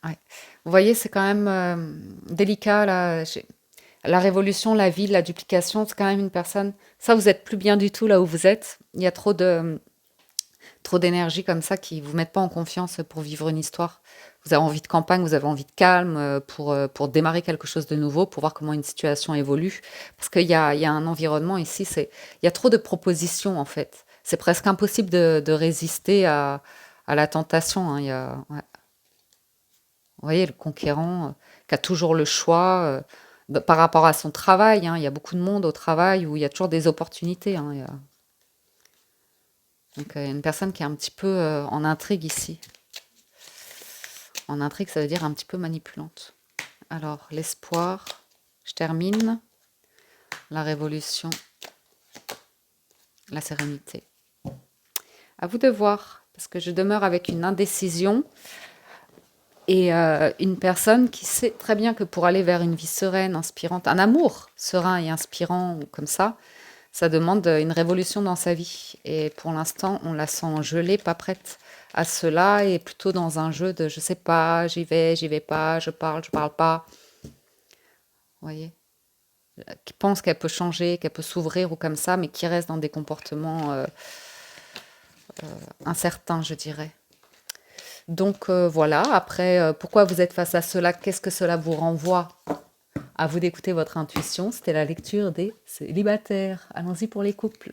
Ouais. Vous voyez, c'est quand même délicat là. La révolution, la vie, la duplication, c'est quand même une personne. Ça, vous êtes plus bien du tout là où vous êtes. Il y a trop d'énergie comme ça qui vous mettent pas en confiance pour vivre une histoire. Vous avez envie de campagne, vous avez envie de calme pour démarrer quelque chose de nouveau, pour voir comment une situation évolue. Parce qu'il y a un environnement ici, il y a trop de propositions en fait. C'est presque impossible de résister à la tentation, hein. Ouais. Vous voyez, le conquérant qui a toujours le choix par rapport à son travail, hein. Il y a beaucoup de monde au travail où il y a toujours des opportunités, hein. Donc, une personne qui est un petit peu en intrigue ici. En intrigue, ça veut dire un petit peu manipulante. Alors, l'espoir, je termine. La révolution, la sérénité. À vous de voir. parce que je demeure avec une indécision et une personne qui sait très bien que pour aller vers une vie sereine, inspirante, un amour serein et inspirant ou comme ça demande une révolution dans sa vie. Et pour l'instant, on la sent gelée, pas prête à cela, et plutôt dans un jeu de je sais pas, j'y vais pas, je parle pas. Vous voyez? Qui pense qu'elle peut changer, qu'elle peut s'ouvrir ou comme ça, mais qui reste dans des comportements incertains, je dirais. Donc voilà, après, pourquoi vous êtes face à cela? Qu'est-ce que cela vous renvoie? À vous d'écouter votre intuition. C'était la lecture des célibataires. Allons-y pour les couples.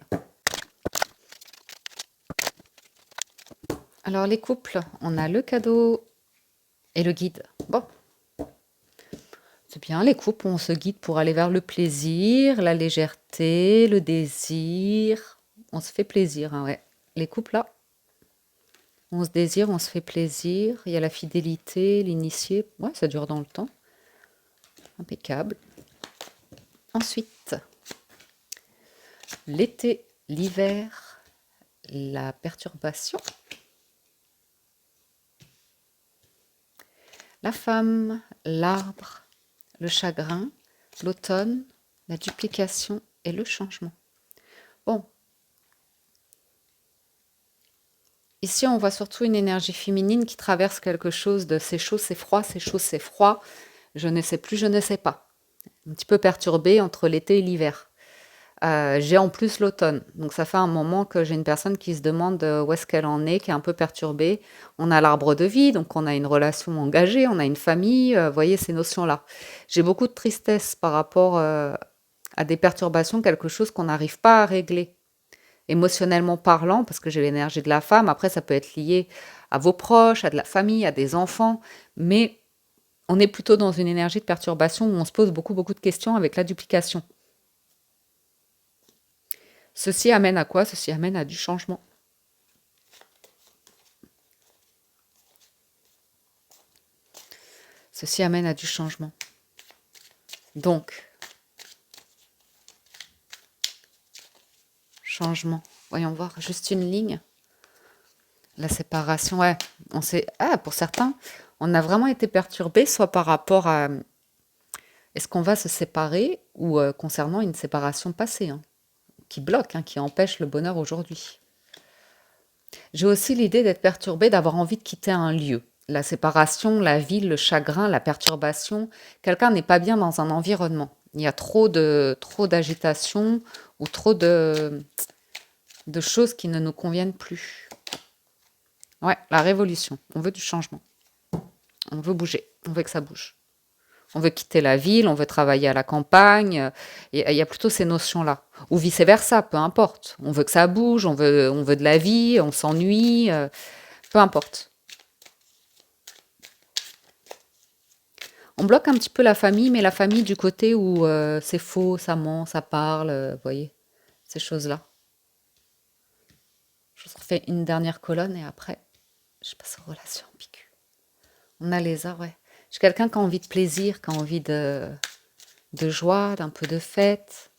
Alors les couples, on a le cadeau et le guide. Bon, c'est bien, les couples, on se guide pour aller vers le plaisir, la légèreté, le désir. On se fait plaisir, hein, ouais. Les couples, là, on se désire, on se fait plaisir. Il y a la fidélité, l'initié. Ouais, ça dure dans le temps. Impeccable. Ensuite, l'été, l'hiver, la perturbation. La femme, l'arbre, le chagrin, l'automne, la duplication et le changement. Bon, ici on voit surtout une énergie féminine qui traverse quelque chose de c'est chaud, c'est froid, c'est chaud, c'est froid, je ne sais plus, je ne sais pas. Un petit peu perturbée entre l'été et l'hiver. J'ai en plus l'automne, donc ça fait un moment que j'ai une personne qui se demande où est-ce qu'elle en est, qui est un peu perturbée. On a l'arbre de vie, donc on a une relation engagée, on a une famille, vous voyez ces notions-là. J'ai beaucoup de tristesse par rapport à des perturbations, quelque chose qu'on n'arrive pas à régler, émotionnellement parlant, parce que j'ai l'énergie de la femme. Après, ça peut être lié à vos proches, à de la famille, à des enfants, mais on est plutôt dans une énergie de perturbation où on se pose beaucoup, beaucoup de questions avec la duplication. Ceci amène à quoi? Ceci amène à du changement. Ceci amène à du changement. Donc, changement. Voyons voir, juste une ligne. La séparation, ouais. On sait, ah, pour certains, on a vraiment été perturbé, soit par rapport à est-ce qu'on va se séparer ou concernant une séparation passée, hein, qui bloque, hein, qui empêche le bonheur aujourd'hui. J'ai aussi l'idée d'être perturbée, d'avoir envie de quitter un lieu. La séparation, la ville, le chagrin, la perturbation. Quelqu'un n'est pas bien dans un environnement. Il y a trop d'agitation ou trop de choses qui ne nous conviennent plus. Ouais, la révolution. On veut du changement. On veut bouger. On veut que ça bouge. On veut quitter la ville, on veut travailler à la campagne. Il y a plutôt ces notions-là. Ou vice-versa, peu importe. On veut que ça bouge, on veut de la vie, on s'ennuie, peu importe. On bloque un petit peu la famille, mais la famille du côté où c'est faux, ça ment, ça parle, vous voyez, ces choses-là. Je vous refais une dernière colonne et après, je passe aux relations ambiguës. On a les arts, ouais. J'ai quelqu'un qui a envie de plaisir, qui a envie de joie, d'un peu de fête.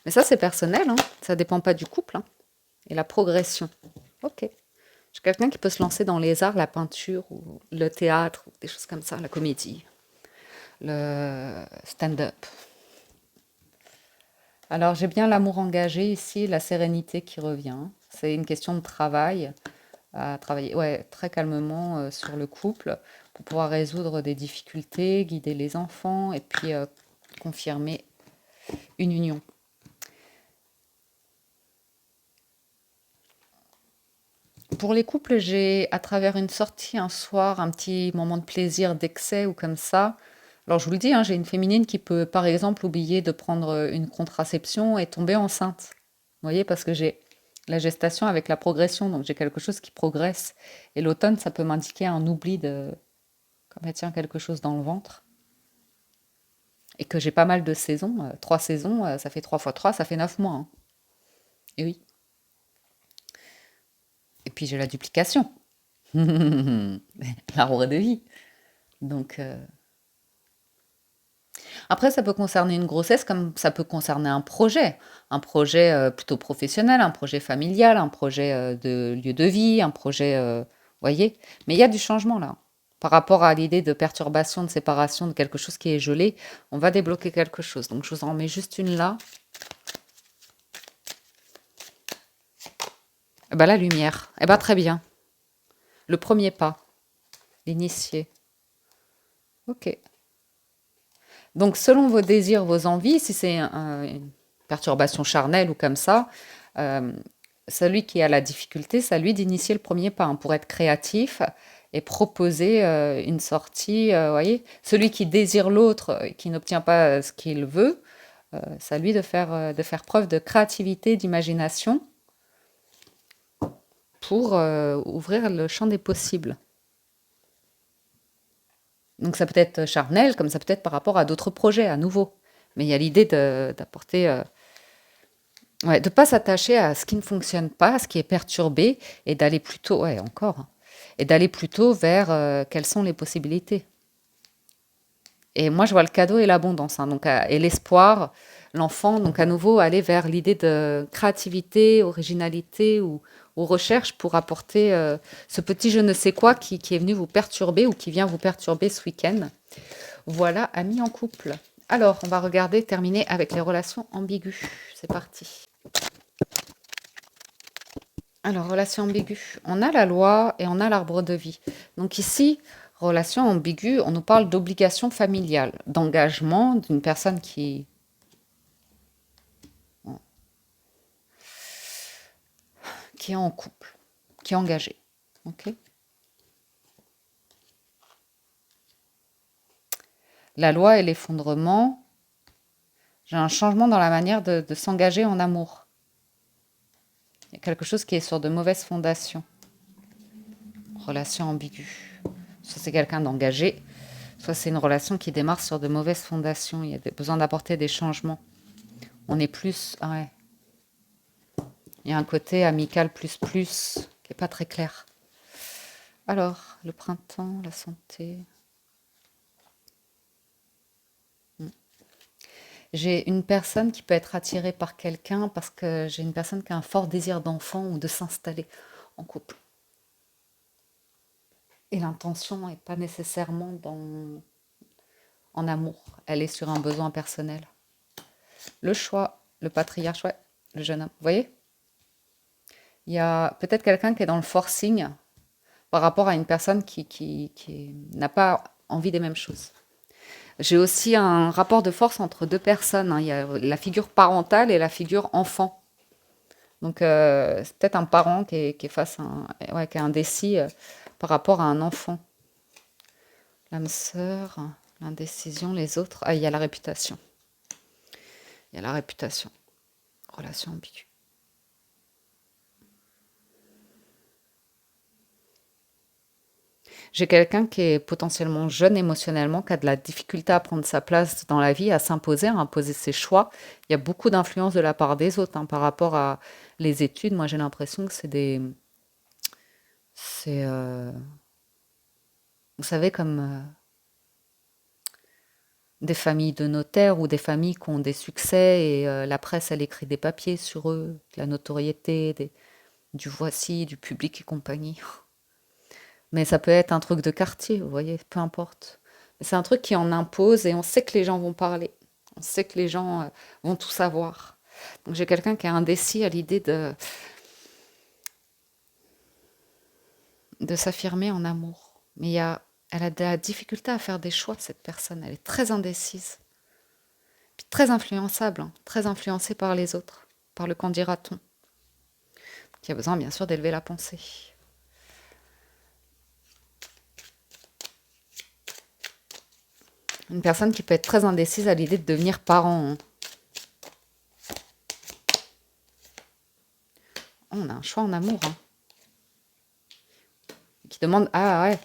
Mais ça, c'est personnel, hein. Ça dépend pas du couple, hein. Et la progression. Ok. J'ai quelqu'un qui peut se lancer dans les arts, la peinture, ou le théâtre, ou des choses comme ça, la comédie, le stand-up. Alors, j'ai bien l'amour engagé ici, la sérénité qui revient. C'est une question de travail, à travailler ouais, très calmement sur le couple pour pouvoir résoudre des difficultés, guider les enfants et puis confirmer une union. Pour les couples, j'ai, à travers une sortie un soir, un petit moment de plaisir, d'excès ou comme ça. Alors, je vous le dis, hein, j'ai une féminine qui peut, par exemple, oublier de prendre une contraception et tomber enceinte. Vous voyez, parce que j'ai la gestation avec la progression, donc j'ai quelque chose qui progresse. Et l'automne, ça peut m'indiquer un oubli de, comme elle tient quelque chose dans le ventre. Et que j'ai pas mal de saisons, 3 saisons, ça fait 3 fois 3, ça fait 9 mois, hein. Et oui. Et puis j'ai la duplication. L'arbre de vie. Donc, Après, ça peut concerner une grossesse comme ça peut concerner un projet plutôt professionnel, un projet familial, un projet de lieu de vie, un projet, voyez. Mais il y a du changement là. Par rapport à l'idée de perturbation, de séparation, de quelque chose qui est gelé, on va débloquer quelque chose. Donc je vous en mets juste une là. Eh ben, la lumière. Eh ben, très bien. Le premier pas, l'initier. Ok. Donc, selon vos désirs, vos envies, si c'est une perturbation charnelle ou comme ça, euh, celui qui a la difficulté, c'est à lui d'initier le premier pas, hein, pour être créatif et proposer une sortie. Voyez, celui qui désire l'autre, qui n'obtient pas ce qu'il veut, c'est à lui de faire preuve de créativité, d'imagination pour ouvrir le champ des possibles. Donc ça peut être charnel, comme ça peut être par rapport à d'autres projets, à nouveau. Mais il y a l'idée d'apporter, ouais, de pas s'attacher à ce qui ne fonctionne pas, à ce qui est perturbé, et d'aller plutôt, ouais, encore, hein, et d'aller plutôt vers quelles sont les possibilités. Et moi, je vois le cadeau et l'abondance, hein, donc, et l'espoir, l'enfant, donc à nouveau aller vers l'idée de créativité, originalité ou recherche pour apporter ce petit je ne sais quoi qui est venu vous perturber ou qui vient vous perturber ce week-end. Voilà, amis en couple. Alors, on va regarder, terminer avec les relations ambiguës. C'est parti. Alors, relation ambiguë. On a la loi et on a l'arbre de vie. Donc ici, relation ambiguë, on nous parle d'obligation familiale, d'engagement d'une personne qui est en couple, qui est engagée. Ok. La loi et l'effondrement, j'ai un changement dans la manière de s'engager en amour. Il y a quelque chose qui est sur de mauvaises fondations. Relation ambiguë. Soit c'est quelqu'un d'engagé, soit c'est une relation qui démarre sur de mauvaises fondations. Il y a besoin d'apporter des changements. On est plus... Ouais. Il y a un côté amical plus qui n'est pas très clair. Alors, le printemps, la santé. J'ai une personne qui peut être attirée par quelqu'un parce que j'ai une personne qui a un fort désir d'enfant ou de s'installer en couple. Et l'intention n'est pas nécessairement en amour. Elle est sur un besoin personnel. Le choix, le patriarche, ouais, le jeune homme. Vous voyez, il y a peut-être quelqu'un qui est dans le forcing par rapport à une personne qui n'a pas envie des mêmes choses. J'ai aussi un rapport de force entre deux personnes, hein. Il y a la figure parentale et la figure enfant. Donc, c'est peut-être un parent qui est face à ouais, qui est indécis par rapport à un enfant. L'âme sœur, l'indécision, les autres. Ah, il y a la réputation. Il y a la réputation. Relation ambiguë. J'ai quelqu'un qui est potentiellement jeune émotionnellement, qui a de la difficulté à prendre sa place dans la vie, à s'imposer, à imposer ses choix. Il y a beaucoup d'influence de la part des autres, hein, par rapport à les études. Moi, j'ai l'impression que c'est, vous savez, comme des familles de notaires ou des familles qui ont des succès et la presse, elle écrit des papiers sur eux, de la notoriété, du voici, du public et compagnie. Mais ça peut être un truc de quartier, vous voyez, peu importe. Mais c'est un truc qui en impose et on sait que les gens vont parler. On sait que les gens vont tout savoir. Donc j'ai quelqu'un qui est indécis à l'idée de s'affirmer en amour. Mais elle a de la difficulté à faire des choix, cette personne. Elle est très indécise. Puis très influençable, hein, très influencée par les autres, par le qu'en dira-t-on. Qui a besoin, bien sûr, d'élever la pensée. Une personne qui peut être très indécise à l'idée de devenir parent, hein. On a un choix en amour, hein, qui demande, ah ouais,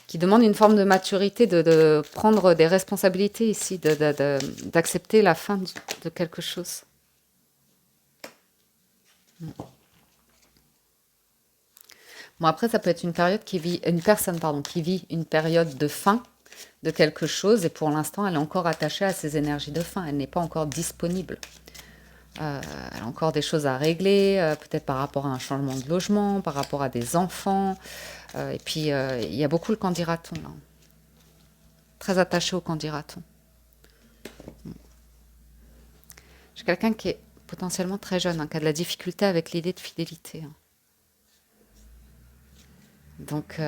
qui demande une forme de maturité, de prendre des responsabilités ici, d'accepter la fin de quelque chose. Bon, après, ça peut être une personne, pardon, qui vit une période de fin, de quelque chose et pour l'instant, elle est encore attachée à ses énergies de fin. Elle n'est pas encore disponible. Elle a encore des choses à régler, peut-être par rapport à un changement de logement, par rapport à des enfants. Et puis, il y a beaucoup le candidaton, là. Très attaché au candidaton. J'ai quelqu'un qui est potentiellement très jeune, hein, qui a de la difficulté avec l'idée de fidélité, hein. Donc,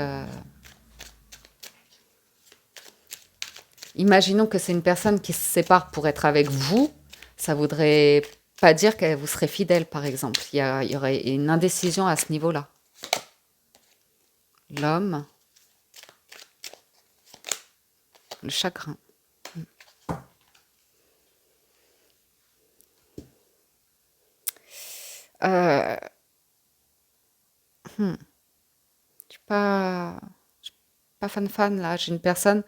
imaginons que c'est une personne qui se sépare pour être avec vous. Ça voudrait pas dire qu'elle vous serait fidèle, par exemple. Il y aurait une indécision à ce niveau-là. L'homme, le chagrin. Euh, hmm, je suis pas, je suis pas fan là. J'ai une personne,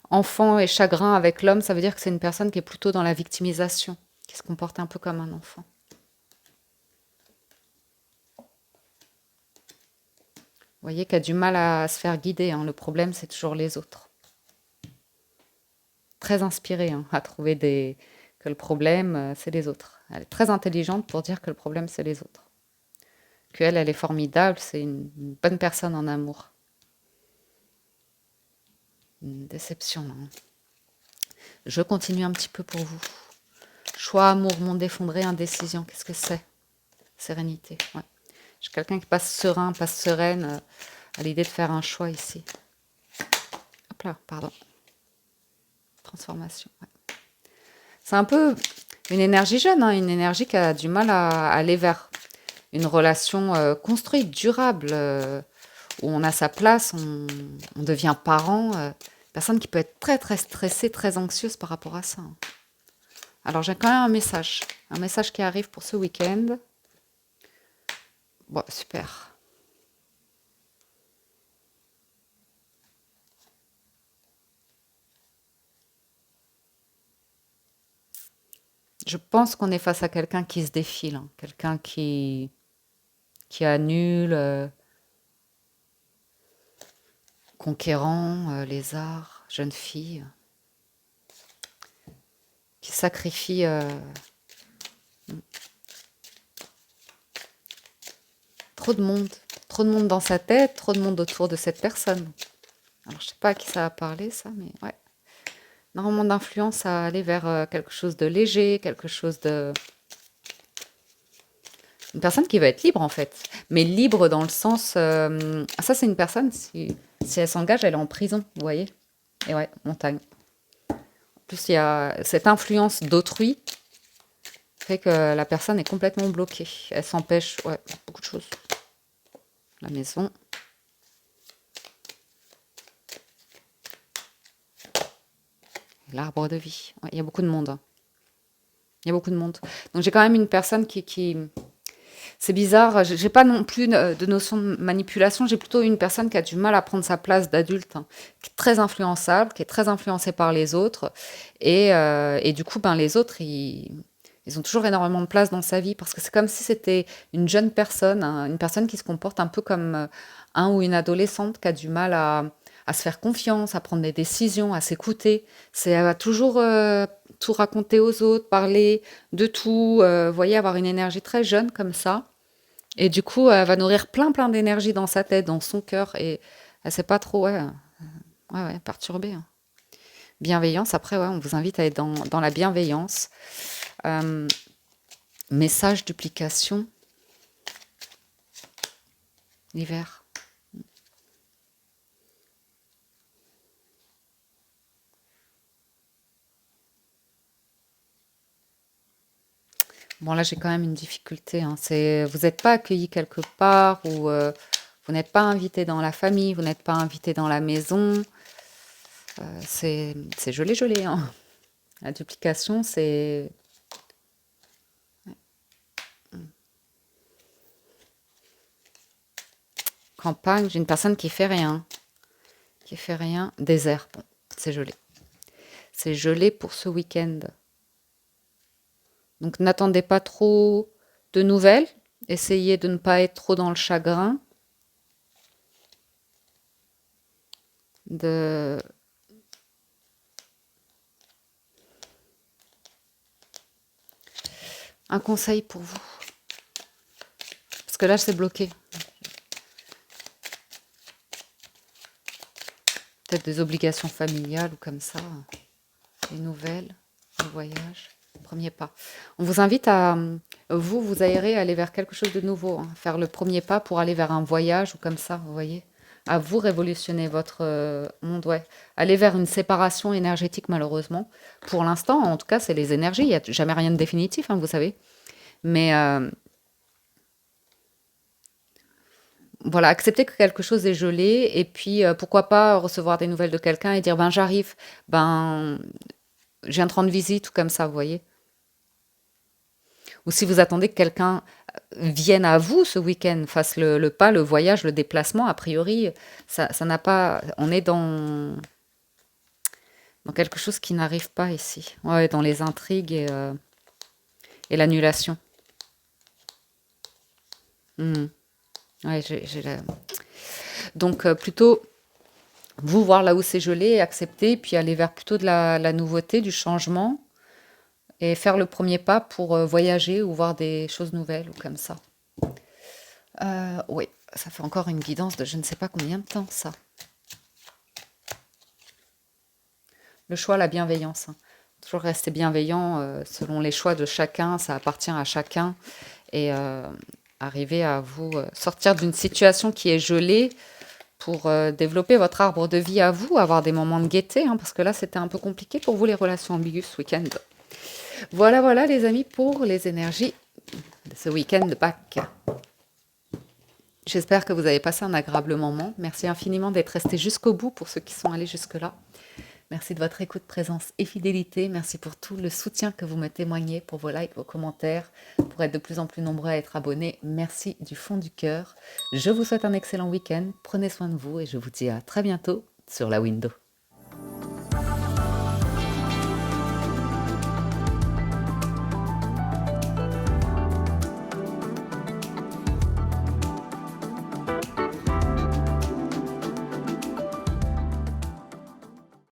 enfant et chagrin avec l'homme, ça veut dire que c'est une personne qui est plutôt dans la victimisation, qui se comporte un peu comme un enfant. Vous voyez, qui a du mal à se faire guider, hein. Le problème, c'est toujours les autres. Très inspirée, hein, à trouver que le problème, c'est les autres. Elle est très intelligente pour dire que le problème, c'est les autres. Qu'elle, elle est formidable, c'est une bonne personne en amour. Une déception, hein. Je continue un petit peu pour vous. Choix, amour, monde effondré, indécision. Qu'est-ce que c'est? Sérénité, ouais. J'ai quelqu'un qui passe serein, passe sereine à l'idée de faire un choix ici. Hop là, pardon. Transformation, ouais. C'est un peu une énergie jeune, hein, une énergie qui a du mal à aller vers une relation construite, durable, où on a sa place, on devient parent. Personne qui peut être très très stressée, très anxieuse par rapport à ça, hein. Alors j'ai quand même un message qui arrive pour ce week-end. Bon, super. Je pense qu'on est face à quelqu'un qui se défile, hein, quelqu'un qui annule, conquérant, lézard, jeune fille, qui sacrifie trop de monde, trop de monde dans sa tête, trop de monde autour de cette personne. Alors je sais pas à qui ça a parlé ça, mais ouais. Normalement d'influence à aller vers quelque chose de léger, quelque chose de... Une personne qui va être libre en fait. Mais libre dans le sens... ça c'est une personne, si elle s'engage, elle est en prison, vous voyez. Et ouais, montagne. En plus, il y a cette influence d'autrui fait que la personne est complètement bloquée. Elle s'empêche, ouais, beaucoup de choses. La maison. L'arbre de vie. Ouais, il y a beaucoup de monde, hein. Il y a beaucoup de monde. Donc j'ai quand même une personne qui... C'est bizarre, j'ai pas non plus de notion de manipulation, j'ai plutôt une personne qui a du mal à prendre sa place d'adulte, hein, qui est très influençable, qui est très influencée par les autres. Et du coup, ben, les autres, ils ont toujours énormément de place dans sa vie parce que c'est comme si c'était une jeune personne, hein, une personne qui se comporte un peu comme un ou une adolescente qui a du mal à se faire confiance, à prendre des décisions, à s'écouter. Elle va toujours tout raconter aux autres, parler de tout, vous voyez, avoir une énergie très jeune comme ça. Et du coup, elle va nourrir plein plein d'énergie dans sa tête, dans son cœur, et elle sait pas trop, ouais, ouais, perturbée, hein. Bienveillance, après, ouais, on vous invite à être dans la bienveillance. Euh, Message, duplication, l'hiver. Bon, là, j'ai quand même une difficulté, hein. Vous n'êtes pas accueilli quelque part ou vous n'êtes pas invité dans la famille, vous n'êtes pas invité dans la maison. C'est gelé, gelé, hein. La duplication, c'est campagne. J'ai une personne qui fait rien. Qui fait rien. Désert. Bon, c'est gelé. C'est gelé pour ce week-end. Donc n'attendez pas trop de nouvelles. Essayez de ne pas être trop dans le chagrin. De Un conseil pour vous. Parce que là, c'est bloqué. Peut-être des obligations familiales ou comme ça. Des nouvelles, un voyage. Premier pas. On vous invite à, vous aérer, aller vers quelque chose de nouveau. Hein, faire le premier pas pour aller vers un voyage ou comme ça, vous voyez. À vous révolutionner votre monde, ouais. Aller vers une séparation énergétique, malheureusement. Pour l'instant, en tout cas, c'est les énergies. Il n'y a jamais rien de définitif, hein, vous savez. Mais voilà, accepter que quelque chose est gelé et puis pourquoi pas recevoir des nouvelles de quelqu'un et dire ben j'arrive, ben je viens de rendre visite ou comme ça, vous voyez. Ou si vous attendez que quelqu'un vienne à vous ce week-end, fasse le pas, le voyage, le déplacement, a priori, ça n'a pas. On est dans quelque chose qui n'arrive pas ici. Ouais, dans les intrigues et l'annulation. Mhm. Ouais, donc plutôt vous voir là où c'est gelé, accepter, puis aller vers plutôt de la nouveauté, du changement, et faire le premier pas pour voyager ou voir des choses nouvelles ou comme ça. Oui, ça fait encore une guidance de je ne sais pas combien de temps, ça. Le choix, la bienveillance. Hein. Toujours rester bienveillant selon les choix de chacun, ça appartient à chacun. Et arriver à vous sortir d'une situation qui est gelée pour développer votre arbre de vie à vous, avoir des moments de gaieté, hein, parce que là, c'était un peu compliqué pour vous, les relations ambiguës ce week-end. Voilà, voilà, les amis, pour les énergies de ce week-end de Pâques. J'espère que vous avez passé un agréable moment. Merci infiniment d'être restés jusqu'au bout pour ceux qui sont allés jusque-là. Merci de votre écoute, présence et fidélité. Merci pour tout le soutien que vous me témoignez, pour vos likes, vos commentaires, pour être de plus en plus nombreux à être abonnés. Merci du fond du cœur. Je vous souhaite un excellent week-end. Prenez soin de vous et je vous dis à très bientôt sur la window.